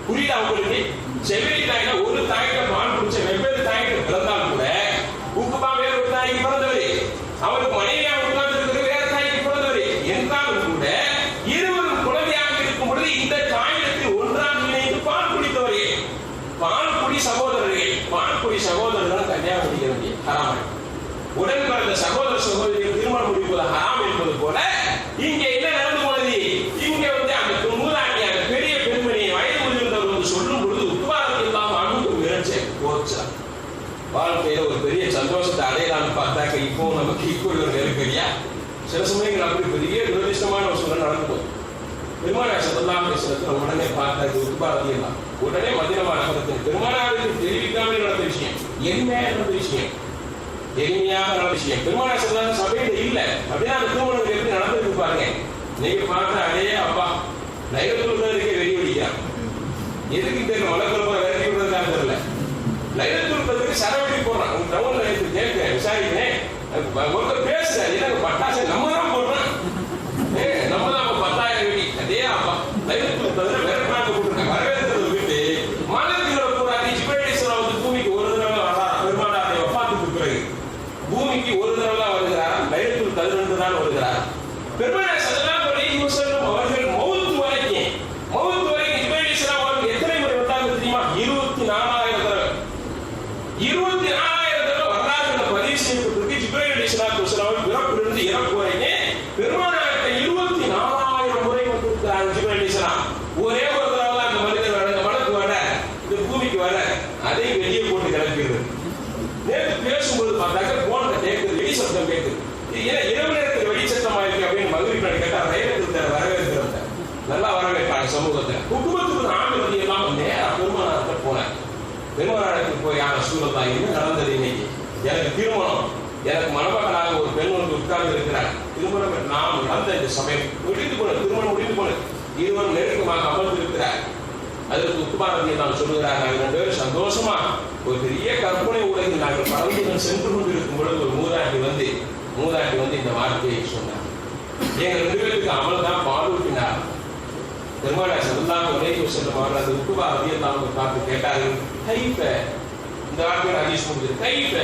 புரியுது அவங்களுக்கு. செவிலி தாய்னா ஒரு தாய்கிட்ட பால் குடிச்ச வெவ்வேறு தாய்கிட்ட பிறந்தாலும் கூட உக்குபா வேற ஒரு தாய்க்கு பிறந்தவர், அவருக்கு மனைவியாக உட்கார்ந்து வேற தாய்க்கு பிறந்தவர் என்றாலும் கூட இருவரும் குழந்தையாக இருக்கும் பொழுது இந்த தாயிடத்தில் ஒன்றாக இணைந்து பால் குடித்தவரே. பால்குடி சகோதரர்கள், பால்குடி சகோதரர்கள் கல்யாணம் முடிக்க வேண்டிய ஹராம். உடன் பிறந்த சகோதர சகோதரிகள் திருமணம் முடிப்பது ஹராம் என்பது போல இங்கே என்ன நடந்து போனது? இங்க அந்த மூதாட்டி அந்த பெரிய பெண்மணி வயது முதிர்ந்தவர் வந்து சொல்லும் பொழுது உட்காரத்தில் இல்லாமல் அணுக்கு மிரட்சி போச்சா. வாழ்க்கையில ஒரு பெரிய சந்தோஷத்தை அடையலாம்னு பார்த்தாக்க இப்போ நமக்கு இப்போ ஒரு நெருக்கடியா சில சமயங்கள் அப்படி பெரிய துரதிஷ்டமான ஒரு சூழல் நடந்து போகுது. பெருமானார் ஸல்லல்லாஹு அலைஹி வஸல்லம் உடனே பார்த்தாக்க உட்காரத்தில் எல்லாம் உடனே மதீனா நகரத்தில் பெருமானாருக்கு தெரிவிக்காமல் நடந்த விஷயம், எளிமையாக நடந்த விஷயம், எளிமையாக நடந்த விஷயம். பெருமானார் ஸல்லல்லாஹு சபையில இல்ல அப்படின்னா அந்த திருமணம் எப்படி நடந்துருக்கு பாருங்க. நீங்க பார்த்தா அதே அப்பா லைலத்துல் கத்ருக்கு வெடி வெடிக்கிறான். எதுக்கு தெரியல, மலக்குள்ள வெடி விடுறதுக்காக தெரியல. லைலத்துல் கத்ருக்கு சரவெடி போடுறான். உங்க டவுன்ல எடுத்து கேட்கிறேன், விசாரிக்கிறேன், ஒருத்தர் பேசுறாரு, எனக்கு பட்டாசு நம்ம தான் போடுறோம், நம்ம தான் 10,000 வெடி. அதே அப்பா லைலத்துல் கத்ரு வேற பிளான் போட்டுருக்காங்க. வரவேற்கிறது விட்டு மலக்குள்ள பூராதி ஜிப்ரீல் வந்து பூமிக்கு ஒரு தடவை வர்றார். பெருமானாருடைய வஃபாத்துக்கு பிறகு பூமிக்கு ஒரு தடவை வருகிறார். லைலத்துல் கத்ர் 2 நாள் வருகிறார். பெருமானார் ஸல்லல்லாஹு அலைஹி வஸல்லம் அவர்கள் மௌத் வரைக்கும் ஜிப்ரீல் அவர்கள் எத்தனை முறை வந்தாங்க தெரியுமா? 24,000 தடவை. 24,000 தடவை வரலாறுல பதிவு செய்யப்பட்டிருக்கு. ஜிப்ரீல் அலைஹிஸ்ஸலாம் பிறப்பிலிருந்து இறப்பு வரைக்கும் பெருமானாருக்கு 24,000 முறை வந்திருக்கிறார் ஜிப்ரீல் அலைஹிஸ்ஸலாம். ஒரே ஒரு தடவை தான் அந்த மனிதர் வர, வடக்கு வர, இந்த பூமிக்கு வர, அதை வெளியே போட்டு கிளப்பிடுறது. நேற்று பேசும்போது பார்த்தாக்க போன கேட்குது, வெடி சத்தம் கேட்குது. ஏன்னா இரவு நேரத்தில் வெடி சத்தமா இருக்கு அப்படின்னு மகிழ்ச்சி கேட்டா லைலத்துல் வரவேற்கிறத நல்லா வரவேற்றாங்க சமூகத்தில். குடும்பத்துக்கு ஆண்டு வந்து எல்லாம் நேரம் பெருமானாருக்கு போனேன். பெருமானாருக்கு போய் யார சூழல் என்ன நடந்தது இன்னைக்கு? எனக்கு திருமணம், எனக்கு மணமகனாக ஒரு பெண் ஒன்று உட்கார்ந்து இருக்கிறார். திருமணம் நாம் நடந்த இந்த சமயம் முடிந்து போன, திருமணம் முடிந்து போன, இருவரும் நெருக்கமாக அமர்ந்து இருக்கிறார். அதற்கு உட்கார்ந்து நான் சொல்லுகிறார், நாங்கள் 2 பேரும் சந்தோஷமா ஒரு பெரிய கற்பனை உலகில் நாங்கள் பறந்துகள் சென்று கொண்டிருக்கும் பொழுது ஒரு மூதாட்டி வந்து இந்த வார்த்தையை சொன்னார். எங்கள் 2 பேருக்கு அமல் தான் பாலூட்டினார். பெருமானார் ஸல்லல்லாஹு அலைஹி வஸல்லம் அவர்கள் அந்த உக்குபா ரலியல்லாஹு பார்த்து கேட்டார்கள், கைஃப, இந்த வார்த்தையை ஹதீஸ் முடிஞ்சது, கைஃப,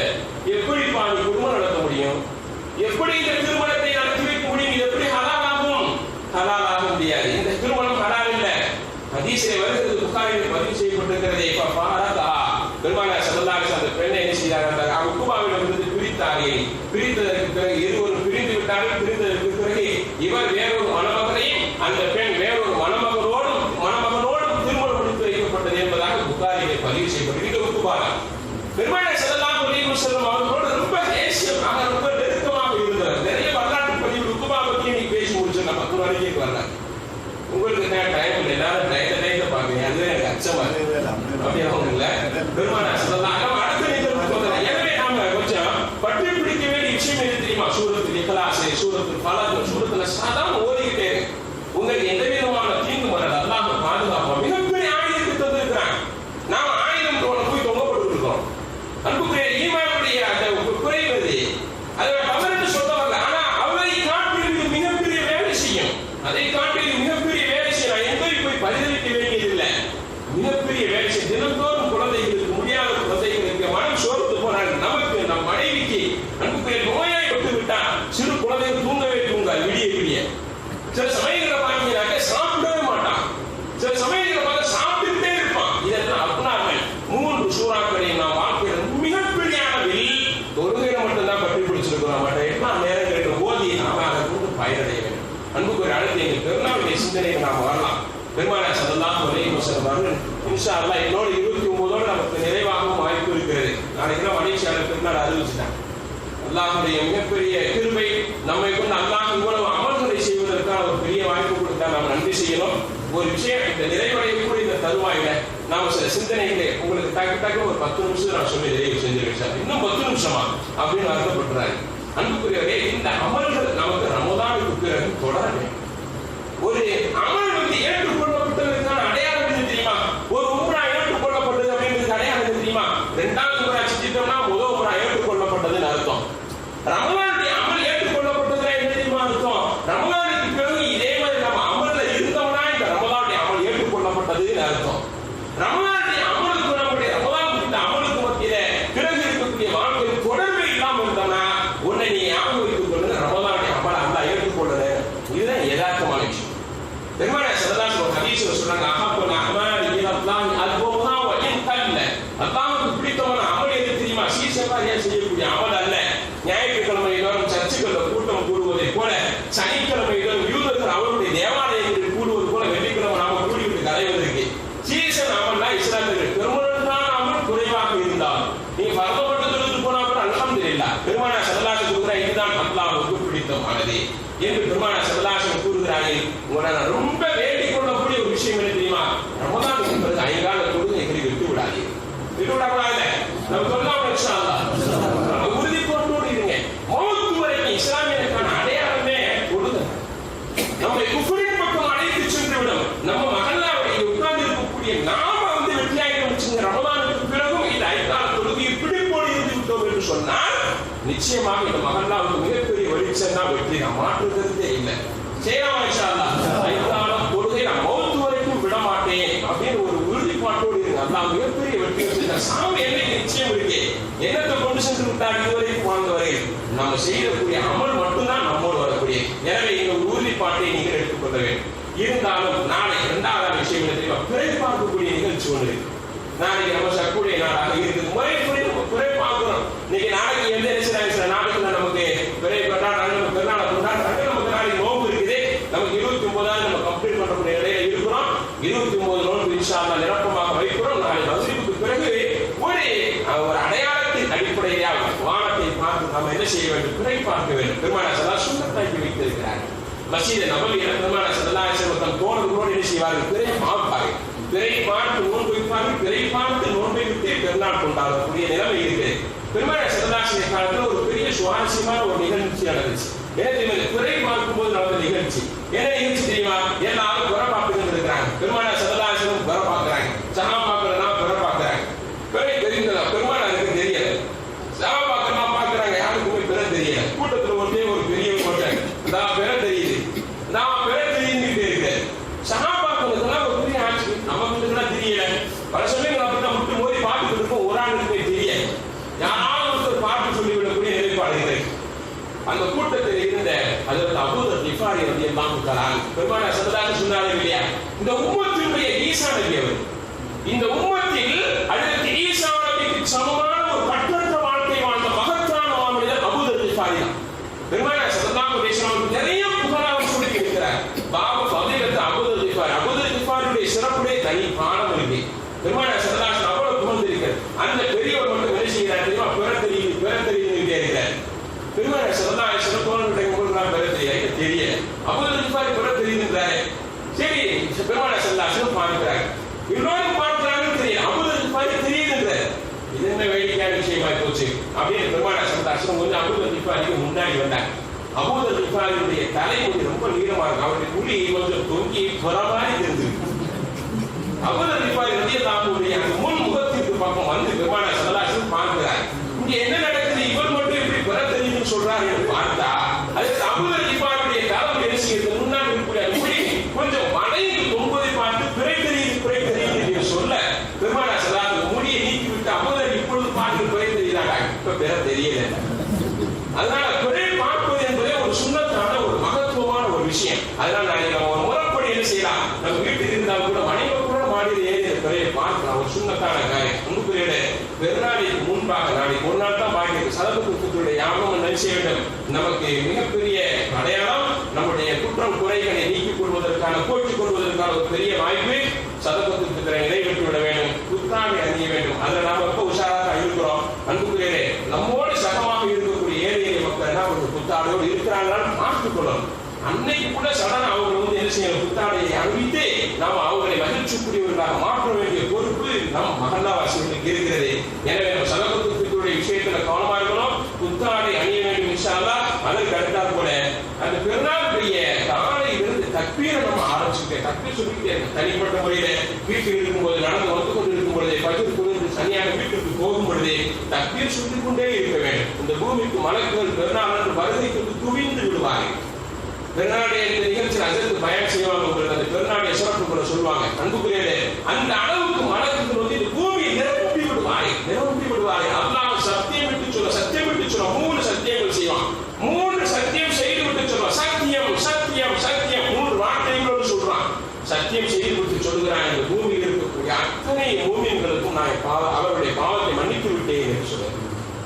எப்படி நீ குடும்பம் நடத்த முடியும்? எப்படி இந்த திருமணத்தை நடத்தி வைக்க முடியும்? இது எப்படி ஹலால் ஆகும்? ஹலால் ஆக முடியாது. இந்த திருமணம் ஹலால் இல்லை. ஹதீஸிலே வருகிறது, புகாரிலே பதிவு செய்யப்பட்டிருக்கிறதே. இப்ப பாரதா பெருமானார் ஸல்லல்லாஹு அலைஹி வஸல்லம் பெண்ணை என்ன செய்தார்கள்? உக்குபாவிடமிருந்து பிரித்தார்கள். பிரித்ததற்கு பிறகு இருவரும் பிரிந்து விட்டார்கள். பிரிந்ததற்கு பிறகு இவர் வேறொரு மணமகனையும் அந்த பெண் வேறொரு மணமகனோடும் திருமணம் முடித்து வைக்கப்பட்டது என்பதாக புகாரிலே பதிவு செய்யப்பட்டிருக்கிறது. உக்குபா பெருமானார் ஸல்லல்லாஹு அலைஹி வஸல்லம் அவர்களோடு ரொம்ப நேசியமாக, ரொம்ப நெருக்கமாக இருந்தவர். நிறைய வரலாற்று பதிவு உக்குபா பற்றி நீ பேசி முடிச்சு நான் 10 நாளைக்கு வரல. உங்களுக்கு டைம் இல்லை, எல்லாரும் டைத்தை பாக்குறீங்க, அதுவே எனக்கு அச்சமா இருக்கு. அப்படியே அவங்க இல்ல பெருமானார் ஸல்லல்லாஹு அடுத்த நிகழ்வுக்கு வந்தாங்க. எனவே நாம கொஞ்சம் பற்றி பிடிக்க வேண்டிய விஷயம் எது தெரியுமா? சூரத்துல் இக்லாஸ், சூரத்துல் ஃபலக், சூரத்துல் சாதாரண ஓதிக்கிட்டே உங்களுக்கு எந்த விதமான தீங்கு வராது. அல்லாஹ் பாதுகாப்பா மிகப்பெரிய ஆயுதத்தை தந்திருக்கிறான். நாம ஆயுதம் போய் தொங்கப்பட்டு இருக்கோம். அன்புக்குரிய ஈமானுடைய அந்த குறைவது அதை தவறு சொல்ல வரல. ஆனா அவரை காட்டி மிகப்பெரிய வேலை செய்யும். அதை காட்டி மிகப்பெரிய வேலை செய்யலாம். எங்கேயும் போய் பரிதவிக்க வேண்டியதில்லை. மிகப்பெரிய வேலை செய்யும். தினந்தோறும் குழந்தைகளுக்கு, முடியாத குழந்தைகளுக்கு மனம் சோர்ந்து போனாங்க. நமக்கு, நம் மனைவிக்கு அன்புக்குரிய நோயாய் விட்டு விட்டான். சிறு குழந்தைகள் தூங்கவே தூங்காது விடிய. சில சமயங்களை பார்த்தீங்கன்னாக்க சாப்பிடவே மாட்டான். சில சமயங்களை பார்த்து சாப்பிட்டுட்டே இருப்பான். இதெல்லாம் அப்னார்மல். 3 சூறாக்களை நாம் வாழ்க்கையில் மிகப்பெரிய அளவில் தொழுகையில மட்டும்தான் பற்றி பிடிச்சிருக்கிறோம். மற்ற எல்லா நேரங்களுக்கு ஓதி நாம அதை கொண்டு பயனடைய வேண்டும். அன்புக்குரிய அடுத்து எங்கள் பெருநாளுடைய சிந்தனையை நாம் வரலாம். பெருமானார் ஸல்லல்லாஹு அலைஹி வஸல்லம் அவர்கள் இன்ஷா அல்லாஹ் என்னோட 29 நமக்கு நிறைவாகவும் வாய்ப்பு இருக்கிறது. நாளைக்கு மலேசியாவில் பெருநாள் அறிவிச்சுட்டாங்க. அல்லாஹ்வுடைய மிகப்பெரிய கிருபை நம்மை கொண்டு அல்லாஹ் இவ்வளவு அமல்களை செய்வதற்கான ஒரு பெரிய வாய்ப்பு கொடுத்தா நாம் நன்றி செய்யணும். ஒரு விஷயம் இந்த நிறைவடையக்கூடிய இந்த தருவாயில நாம சில சிந்தனைகளை உங்களுக்கு டக்கு ஒரு 10 நிமிஷம் நான் சொல்லி நிறைவு செஞ்சிருக்கேன் சார். இன்னும் 10 நிமிஷமா அப்படின்னு அர்த்தப்பட்டுறாரு. அன்புக்குரியவரே, இந்த அமல்கள் நமக்கு ரமதானுக்கு பிறகு தொடர வேண்டும். ஒரு அமல் வந்து ஏற்றுக்கொள்ளப்பட்டதற்கான அடையாளம் என்ன தெரியுமா? ஒரு உம்ரா ஏற்றுக்கொள்ளப்பட்டது அப்படிங்கிறது அடையாளம் என்ன தெரியுமா? 2வது உம்ரா செஞ்சிட்டோம்னா முதல் உம்ரா ஏற்றுக்கொள்ளப்பட்டதுன்னு அர்த்தம். ரமலானுடைய அமல் ஏற்றுக்கொள்ளப்பட்டதுன்னா என்ன தெரியுமா அர்த்தம்? ரமலானுக்கு பிறகு இதே மாதிரி நம்ம அமல்ல இருந்தோம்னா இந்த ரமலானுடைய அமல் ஏற்றுக்கொள்ளப்பட்டதுன்னு அர்த்தம். பெருமானார் ஸல்லல்லாஹு அலைஹி வஸல்லம் ஹதீஸ்ல சொல்றாங்க, அஹப்புல் அஅமாலி இலல்லாஹி அத்வஹா வ இன் கல்ல. அல்லாஹ்வுக்கு பிடித்தமான அமல் எது தெரியுமா? சீசவாரியா செய்யக்கூடிய அமல் அல்ல. ஞாயிற்றுக்கிழமை தோறும் சர்ச்சுகளில் கூட்டம் கூடுவதை போல, சனிக்கிழமை தோறும் யூதர்கள் அவருடைய தேவாலயங்களில் கூடுவது போல வெள்ளிக்கிழமை நாம கூடிவிட்டு கலைவதற்கு சீசன் அமல்னா இஸ்லாமியர்கள் பெரும்பாலான அமல் குறைவாக இருந்தால் நீங்க பரமப்பட்டு தொழுது போனா கூட அல்ஹம்துலில்லாஹ். பெருமானார் ஸல்லல்லாஹு அலைஹி வஸல்லம் இதுதான் அல்லாஹ்வுக்கு பிடித்தமானது என்று பெருமானார் ஸல்லல்லாஹு அலைஹி வஸல்லம் கூறுகிறார்கள். உங்களை நான் ரொம்ப வேண்டிக் கொள்ளக்கூடிய ஒரு விஷயம் என்ன தெரியுமா? ரமதான் என்பது 5 கால தொழுகைகளை விட்டு விடாதீங்க. விட்டு விடக்கூடாது. நம்ம சொல்லலாம் இன்ஷா அல்லாஹ். உறுதி கொண்டோடு இருங்க. மௌத் வரைக்கும் இஸ்லாமியனுக்கான அடையாளமே தொழுகை. நம்மை குஃப்ரின் பக்கம் அழைத்து சென்று விடும். நம்ம மஹல்லாவில் உட்கார்ந்து இருக்கக்கூடிய நாம வெற்றியாகிட்டு வச்சுங்க. ரமதானுக்கு பிறகும் இந்த 5 கால தொழுகையை பிடிப்போடு இருந்து விட்டோம் என்று சொன்னால் நிச்சயமாக இந்த மஹல்லாவுக்கு மிகப்பெரிய வெளிச்சம் தான் வெற்றி. நான் மாற்றுகிறதே இல்லை. செய்யலாம் இன்ஷா அல்லாஹ். 5 காலம் தொழுகை நான் மௌத் வரைக்கும் விட மாட்டேன் அப்படின்னு ஒரு உறுதிப்பாட்டோடு இருங்க. அல்லாஹ் மிகப்பெரிய வெற்றி வச்சிருக்க. சாமி என்னைக்கு நிச்சயம் இருக்கு. என்னத்தை கொண்டு சென்று விட்டார் இதுவரைக்கும் வாழ்ந்தவரையில் நம்ம செய்யக்கூடிய அமல் மட்டும்தான் நம்மோடு வரக்கூடிய. எனவே இந்த உறுதிப்பாட்டை நீங்கள் எடுத்துக்கொள்ள வேண்டும். இருந்தாலும் நாளை 2வது விஷயம் என்ன தெரியுமா? பிறை பார்க்கக்கூடிய நிகழ்ச்சி ஒன்று இருக்கு. நாளைக்கு நம்ம சக்கூடிய நாளாக இருக்குது. முறைப்படி நம்ம பிறை பார்க்கிறோம். இன்னைக்கு நாளைக்கு எந்த சில நாட்டுல நமக்கு பிறை கொண்டாடுறாங்க, நம்ம பெருநாளை கொண்டாடுறாங்க. நமக்கு நாளைக்கு நோன்பு இருக்குது. நமக்கு 29 நம்ம கம்ப்ளீட் பண்ணக்கூடிய நிலையில இருக்கிறோம். 29 நோன்பு இன்ஷா அல்லாஹ் நிரப்பமாக வைக்கிறோம். நாளை மக்ரிபுக்கு பிறகு ஒரு அடையாளத்தின் அடிப்படையில் வானத்தை பார்த்து நாம் என்ன செய்ய வேண்டும்? பிறை பார்க்க வேண்டும். பெருமானார் ஸல்லல்லாஹு சுன்னத்தாக்கி வைத்திருக்கிறார். மஸ்ஜித் நபவியில பெருமானார் ஸல்லல்லாஹு அலைஹி வஸல்லம் தோழர்களோடு என்ன செய்வார்கள்? பிறை பார்ப்பார்கள். பிறை பார்த்து நோன்பு வைப்பார்கள். பிறை பார்த்து நோன்பை விட்டு பெருநாள் கொண்டாடக்கூடிய நிலைமை இருக்கு. பெருமானார் ஸல்லல்லாஹு அலைஹி வஸல்லம் காலத்துல ஒரு பெரிய சுவாரஸ்யமான ஒரு நிகழ்ச்சி நடந்துச்சு. என்ன தெரியுமா? பிறை பார்க்கும் போது நடந்த நிகழ்ச்சி. என்ன நிகழ்ச்சி தெரியுமா? எல்லாரும் பிறை பார்த்துட்டு இருக்கிறாங்க. பெருமானார் ஸல்லல்லாஹு அலைஹி வஸல்லம் பிறை பார்க்கறாங்க. சஹாபாக்கள் பிறை பார்க்கறாங்க. பிறை தெரிந்ததா? பெருமானாருக்கு தெரியல. சஹாபாக்கள் பார்க்கறாங்க. யாருக்குமே பிறை தெரியல. கூட்டத்துல ஒரு பெரிய போட்டாங்க. நான் பிறை தெரியுது, நான் பிறை தெரிஞ்சுக்கிட்டே இருக்கேன். சஹாபாக்களுக்கெல்லாம் ஒரு பெரிய ஆட்சி. நமக்கு தெரியல. பல சமயங்கள் அப்படின்னா விட்டு மோதி பார்த்துட்டு இருக்கோம். ஒரு ஆளுக்குமே தெரியல. யாராவது ஒருத்தர் பார்த்து சொல்லிவிடக்கூடிய நிலைப்பாடு. அந்த கூட்டத்தில் இருந்த அதற்கு அபூ கிஃபாரி ரலியல்லாஹு தஆலா பெருமானார் ஸல்லல்லாஹு அலைஹி சொன்னார்கள் இல்லையா, இந்த உம்மத்தினுடைய ஈசா நபி அவர். இந்த உம்மத்தில் அதற்கு ஈசா நபிக்கு சமமான ஒரு கட்டற்ற வாழ்க்கை வாழ்ந்த மகத்தான மாமனிதர் அபூ கிஃபாரி தான். பெருமானார் ஸல்லல்லாஹு அலைஹி வஸல்லம் நிறைய புகழாரம் சொல்லி இருக்கிறார். பாபு ஃபதீலத் அபூ கிஃபாரியுடைய சிறப்புடைய தனி பாடம் இருக்கு. பெருமானார் ஸல்லல்லாஹு அலைஹி வஸல்லம் அவ்வளவு புகழ்ந்திருக்கிறார். அந்த பெரியவர் மட்டும் என்ன செய்கிறார் தெரியுமா? பிறை தெரியுதுன்னு இருக்கிறார். பெருமானார் ஸல்லல்லாஹு அலைஹி வஸல்லம் தோழர்களுடைய முகங்களால் பிறை தெரியல. அபூ கிஃபாரி பிறை தெரியுதுன்றாரு. சரி, பெருமானார் ஸல்லல்லாஹு அலைஹி வஸல்லம் பார்க்கிறார். இன்னொரு பார்க்கிறாங்கன்னு தெரியும். அபூ கிஃபாரி தெரியுதுன்றார். இது என்ன வேடிக்கையான விஷயமா போச்சு அப்படின்னு பெருமானார் ஸல்லல்லாஹு அலைஹி வஸல்லம் கொஞ்சம் அபூ கிஃபாரிக்கு முன்னாடி வந்தாங்க. அபூ கிஃபாரியுடைய தலை கொஞ்சம் ரொம்ப நீளமா இருக்கு. அவருடைய முடி கொஞ்சம் தொங்கி புறமாறி இருந்தது. அபூ கிஃபாரி ரலியல்லாஹு அன்ஹு முன் முகத்திற்கு பக்கம் வந்து பெருமானார் ஸல்லல்லாஹு அலைஹி வஸல்லம் பார்க்கிறார். இங்க என்ன நடக்குது? இவர் மட்டும் இப்படி பிறை தெரியுதுன்னு சொல்றாரு என்று பார்த்தா அதுக்கு அபூ கிஃபாரியுடைய தலை என்ன செய்யுது? முன்னாடி இருக்கக்கூடிய முடி கொஞ்சம் மடைந்து தொங்குவதை பார்த்து பிறை தெரியுது என்று சொல்ல பெருமானார் ஸல்லல்லாஹு அலைஹி வஸல்லம் முடியை நீக்கி விட்டு அபூ இப்பொழுது பார்த்து பிறை தெரியுதாங்க. இப்ப பிறை தெரியல. அதனால பிறை பார்ப்பது என்பதே ஒரு சுன்னத்தான ஒரு மகத்துவமான ஒரு விஷயம். அதனால நம்ம ஒரு முறைப்படி என்ன செய்யலாம்? நம்ம வீட்டில் இருந்தால் கூட மனைவி கூட மாடியில் ஏறி பிறையை பார்க்கலாம். ஒரு சுன்னத்தான காரியம். முன்பு பெருநாளைக்கு முன்பாக நாளைக்கு ஒரு நாள் தான் பாக்கி சதகுத்துடைய யாபகம் நினைச்ச வேண்டும். நமக்கு மிகப்பெரிய அடையாளம் நம்முடைய குற்றம் குறைகளை நீக்கிக் கொள்வதற்கான போற்றிக் கொள்வதற்கான ஒரு பெரிய வாய்ப்பு. சதகுத்துக்கு நிறைவேற்றி விட வேண்டும். புத்தாடை அணிய வேண்டும். அதில் நாம ரொம்ப உஷாராக இருக்கிறோம். அன்புக்குரியரே, நம்மோடு சகமாக இருக்கக்கூடிய ஏழை மக்கள் என்ன கொஞ்சம் புத்தாடையோடு இருக்கிறாங்கன்னு பார்த்துக் கொள்ளணும். அன்னைக்கு கூட சடனா அவங்க என்ன செய்யணும்? புத்தாடையை அணிவித்து நாம் அவங்களை மகிழ்ச்சிக்குரியவர்களாக மாற்ற வேண்டிய பொறுப்பு நம் மஹல்லாவாசிகளுக்கு இருக்கிறது. எனவே நம்ம சதகுத்துடைய விஷயத்துல கவனமா இருக்கணும். புத்தாடை அணிய வேண்டும் இன்ஷா அல்லாஹ். அதற்கு அடுத்தாற் போல அந்த பெருநாளுடைய காலையிலிருந்து தக்பீரை நம்ம ஆரம்பிச்சுக்க தக்பீர் சொல்லிக்கிட்டே இருக்க. தனிப்பட்ட முறையில வீட்டில் இருக்கும்போது, நடந்து வந்து கொண்டு இருக்கும் பொழுதே, பஜர் தொழுது தனியாக வீட்டுக்கு போகும் பொழுதே தக்பீர் சொல்லிக் கொண்டே இருக்க வேண்டும். இந்த பூமிக்கு மலக்குகள் பெருநாள் என்று வருகைக்கு குவிந்து விடுவார்கள். பெருநாடைய இந்த நிகழ்ச்சியில் அதற்கு பயன் செய்வாங்க. உங்களுக்கு அந்த பெருநாடைய சிறப்புகளை சொல்லுவாங்க. அன்புக்குரியவர்களே, அந்த அளவுக்கு மலக்குகள் வந்து இந்த பூமியை நிரப்பி விடுவார்கள். அல்லாஹ் சத்தியம் விட்டு சொல்ல 3 சத்தியங்கள் செய்வான். 3 சத்தியம் செய்து விட்டு சொல்லுவான். சத்தியம் 3 வார்த்தைகளோடு சொல்றான். சத்தியம் செய்து கொடுத்து சொல்லுகிறான், இந்த பூமியில் இருக்கக்கூடிய அத்தனை மூமின்களுக்கும் நான் அவருடைய பாவத்தை மன்னித்து விட்டேன் என்று சொல்லுவேன்.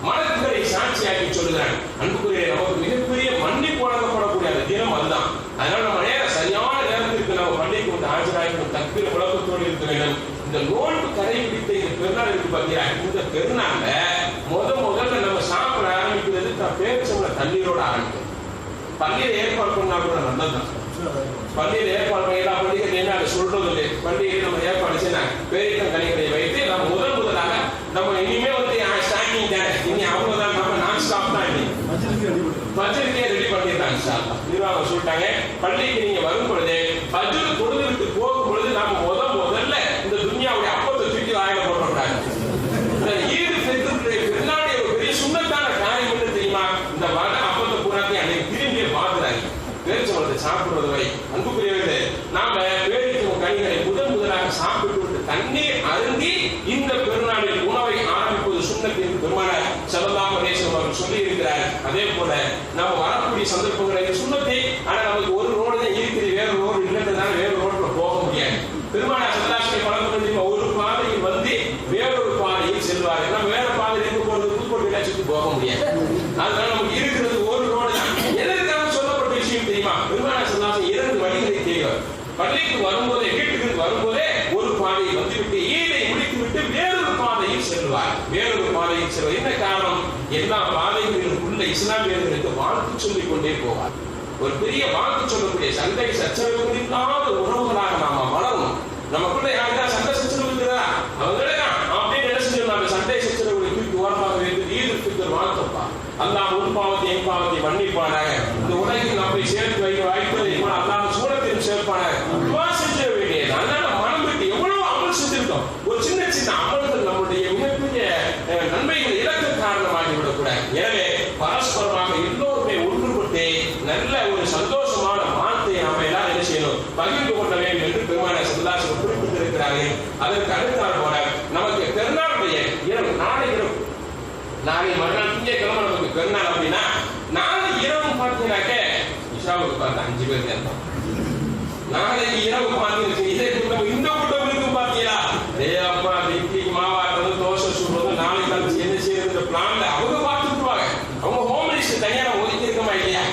மலக்குகளை சாட்சியாக்கி சொல்லுகிறான். அன்புக்குரிய நமக்கு மிகப்பெரிய மன்னிப்பு வழங்கப்படக்கூடிய அந்த தினம் அதுதான். அதனால நம்ம சரியான நேரத்திற்கு நம்ம பள்ளிக்கு வந்து ஆஜராகி தப்பிர விளக்கத்தோடு இருக்க வேண்டும். இந்த நோன்பு கடைபிடித்த இந்த பெருநாள் இருக்கு பார்த்தீங்களா, இந்த பெருநாள்ல முதல்ல நம்ம சாப்பிட ஆரம்பிக்கிறது பேரிச்சம்பழ தண்ணீரோட ஆரம்பிக்கும். பள்ளியில ஏற்பாடு பண்ணா கூட நல்லதுதான். பள்ளியில ஏற்பாடு பண்ணி எல்லா பள்ளிகள் என்ன அதை சொல்றது இல்லை. பள்ளியில் நம்ம ஏற்பாடு செய்ய பேரிக்கம் கனிகளை வைத்து நம்ம முதலாக நம்ம இனிமே வந்து ஸ்டார்டிங் தானே, இனி அவ்வளவுதான், நம்ம நான் ஸ்டாப் தான். பஜ்ருக்கே ரெடி பண்ணிருக்காங்க. நிர்வாகம் சொல்லிட்டாங்க, பள்ளிக்கு நீங்க வரும் பொழுது பஜ்ரு தொழுதுவிட்டு போகும் பொழுது நம்ம முதல்ல இந்த துன்யாவுடைய அப்பத்தை தூக்கி வாயில போடுறாங்க. இந்த ஈடு பெருநாளுடைய ஒரு பெரிய சுண்ணத்தான காரியம் என்ன தெரியுமா? இந்த வட அப்பத்தை பூராத்தையும் அன்னைக்கு திரும்பிய பார்க்கிறாங்க. பேரிச்சம்பழத்தை சாப்பிடுவது வரை அன்புக்குரியவர்களே, நாம பேரிச்சம்பழம் கனிகளை முதலாக சாப்பிட்டு விட்டு தண்ணீர் அருந்தி இந்த பெருநாளில் உணவை ஆரம்பிப்பது சுண்ணத் என்று பெருமானார் ஸல்லல்லாஹு அலைஹி வஸல்லம் அவர்கள் சொல்லி இருக்கிறார். அதே போல நம்ம வரக்கூடிய சந்தர்ப்பங்களில் சுண்ணத்தை, ஆனா நமக்கு ஒரு ரோடு தான் இருக்குது, வேற ரோடு இல்லைன்றதால வேற ரோட்ல போக முடியாது. பெருமானார் ஸல்லல்லாஹு அலைஹி வஸல்லம் ஒரு பாதையில் வந்து வேறொரு பாதையில் செல்வார்கள். நம்ம வேற பாதையில் போறது புதுக்கோட்டையில சுற்றி போக முடியாது. அதனால நமக்கு இருக்கிறது ஒரு ரோடு தான். எதற்காக சொல்லப்பட்ட விஷயம் தெரியுமா? பெருமானார் ஸல்லல்லாஹு அலைஹி வஸல்லம் 2 வழிகளை தெரியும். பள்ளிக்கு வரும்போதே, வீட்டுக்கு வரும்போதே ஒரு பாதையை வந்துவிட்டு ஈடை முடித்துவிட்டு வேறொரு பாதையில் செல்வார். வேறொரு பாதையில் செல்வார். என்ன காரணம்? எல்லா பாதைகளுக்குள்ள இஸ்லாமியர்களுக்கு வாழ்த்து சொல்லிக் கொண்டே போவார். ஒரு பெரிய வாழ்த்து சொல்லக்கூடிய சண்டை சச்சரவு இல்லாத உறவுகளாக நாம வளரணும். நமக்குள்ள யாருக்கா சண்டை சச்சரவு இருக்கிறதா? அவங்களே அப்படின்னு என்ன செஞ்சிருந்தாங்க, சண்டை சச்சரவுகளை தூக்கி ஓரமாக வைத்து ஈடுக்கு வாழ்த்தப்பா, அல்லாஹ் உன் பாவத்தை என் பாவத்தை மன்னிப்பானாக, இந்த உலகில் நம்மை சேர்த்து வைக்க வாய்ப்பதை அல்லாஹ் சூழத்தையும் சேர்ப்பானாக செஞ்சிட வேண்டியது. அதனால மனம் விட்டு எவ்வளவு அமல் செஞ்சிருக்கோம். ஒரு சின்ன சின்ன அமல்கள் நம்முடைய மிகப்பெரிய நன்மைகள் இலக்க காரணமாகி விடக்கூடாது. எனவே பரஸ்பரமாக எல்லோருமே ஒன்றுபட்டு நல்ல ஒரு சந்தோஷமான வார்த்தையை நாம எல்லாரும் என்ன செய்யணும், பகிர்ந்து கொள்ள வேண்டும் என்று பெருமானார் ஸல்லல்லாஹு அலைஹி வஸல்லம் குறிப்பிட்டிருக்கிறார்கள். அதற்கு அடுத்தால் போல நமக்கு பெருநாளுடைய இரவு, நாளை மறுநாள் திங்கட்கிழமை நமக்கு பெருநாள் அப்படின்னா நாளை இரவு பார்த்தீங்கன்னாக்க இஷாவுக்கு பார்த்து 5 பேர் கேட்போம். நாளைக்கு இரவு பார்த்தீங்கன்னா இதே கூட்டம் இந்த கூட்டம் இருக்கும் பார்த்தீங்களா, அப்பா இட்லிக்கு மாவாட்டுறது தோசை சுடுறது நாளைக்கு கழிச்சு என்ன செய்யறது பிளான்ல அவங்க பார்த்துக்குவாங்க. அவங்க ஹோம் மினிஸ்டர் தனியாக ஒதுக்கி இருக்கமா இல்லையா?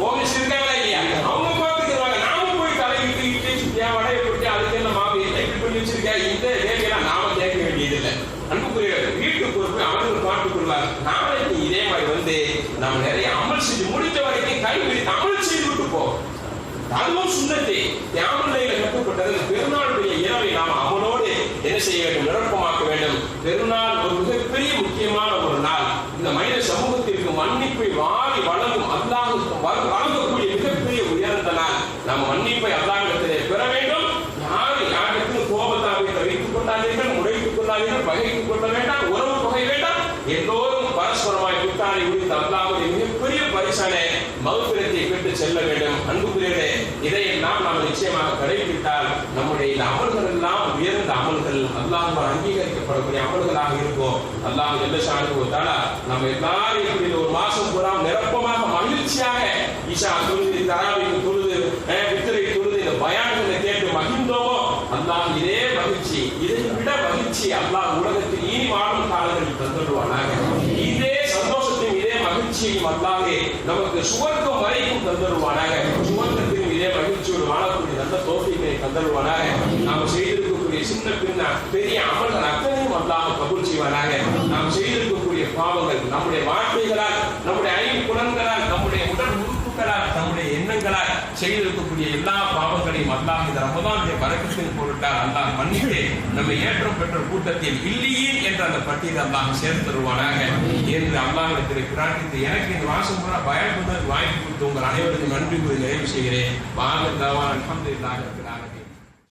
ஹோம் மினிஸ்டர் இருக்காங்களா இல்லையா? அவங்க பார்த்துக்குவாங்க. நாம போய் தலைவிட்டு இட்லி சுட்டியா வடையை போட்டு அதுக்கு என்ன மாவு என்ன இப்படி பண்ணி வச்சிருக்கா, இந்த கேட்கலாம் நாம கேட்க வேண்டியது இல்லை. அன்புக்குரிய வீட்டு பொறுப்பு அவர்கள் பார்த்துக் கொள்வார். நாளைக்கு இதே மாதிரி வந்து நம்ம நிறைய அமல் செஞ்சு முடித்த வரைக்கும் கைவிட்டு அமல் செய்து விட்டு போவோம். அதுவும் சுண்ணத்தை தியாமலையில கட்டப்பட்டது. பெருநாளுடைய இரவை நாம் அமலோடு என்ன செய்ய வேண்டும், நிரப்பமாக்க வேண்டும். பெருநாள் ஒரு மிகப்பெரிய முக்கியமான ஒரு நாள். இந்த மனித சமூகத்திற்கு மன்னிப்பை வாரி வழங்கும் அல்லாஹ் வழங்கக்கூடிய மிகப்பெரிய உயர்ந்த நாள். நம்ம மன்னிப்பை அல்லாஹ்விடத்திலே பெற வேண்டும். யாருக்கு கோபத்தாவை வைத்துக் கொண்டாதீர்கள், முறைத்துக் கொண்டாதீர்கள், பகைத்துக் கொள்ள வேண்டாம், உறவு பகை வேண்டாம். எல்லோரும் பரஸ்பரமாய் குத்தாரை உரித்து அல்லாஹ்வுடைய மிகப்பெரிய பரிசான மகஃபிரத்தை பெற்று செல்ல வேண்டும். அன்புக்குரியவர்களே, இதையெல்லாம் நாம் நிச்சயமாக கடைபிடித்தால் நம்முடைய இந்த அமல்கள் எல்லாம் உயர்ந்த அமல்கள், அல்லாஹ்வால் அங்கீகரிக்கப்படக்கூடிய அமல்களாக இருக்கும். அல்லாஹ் ஜல்ல ஷானுஹு தஆலா நம்ம எல்லாரும் இப்படி ஒரு மாசம் பூரா நிரப்பமாக மகிழ்ச்சியாக இஷா தொழுது, தராவீஹ் தொழுது, வித்ரை தொழுது, இந்த பயான்களை கேட்டு மகிழ்ந்தோமோ, அல்லாஹ் இதே மகிழ்ச்சி, இதை விட மகிழ்ச்சி அல்லாஹ் உலகத்தில் இனி வாழும் காலங்களில் தந்துடுவானாக. இதே சந்தோஷத்தையும் இதே மகிழ்ச்சியையும் அல்லாஹ் நமக்கு சுவர்க்கம் வரைக்கும் தந்துடுவானாக. சுவர்க்கத்திலும் இதே மகிழ்ச்சியோடு வாழக்கூடிய நல்ல தௌஃபீகை தந்துடுவானாக. நாம் செய்திருக்கக்கூடிய சின்ன பின்ன பெரிய அமல்கள் அத்தனையும் அல்லாஹ் கபூல் செய்வானாக. நாம் செய்திருக்கக்கூடிய பாவங்கள் நம்முடைய வார்த்தைகளால், நம்முடைய ஐம்புலன்களால், நம்முடைய உடல் உறுப்புகளால், நம்முடைய எண்ணங்களால் செய்திருக்கக்கூடிய எல்லா பாவங்களையும் அல்லாஹ் இந்த ரமதானுடைய பரக்கத்தின் பொருட்டால் அல்லாஹ் மன்னித்து நம்மை ஏற்றம் பெற்ற கூட்டத்தில் இல்லையே என்ற அந்த பட்டியல் அல்லாஹ் சேர்த்து தருவானாக என்று அல்லாஹ்விடத்தில் பிரார்த்தித்து எனக்கு இந்த மாசம் பூரா பயான் வாய்ப்பு கொடுத்து உங்கள் அனைவருக்கும் நன்றி கூறி நிறைவு செய்கிறேன். வாங்க தாவான் அல்ஹம்துலில்லாஹ்.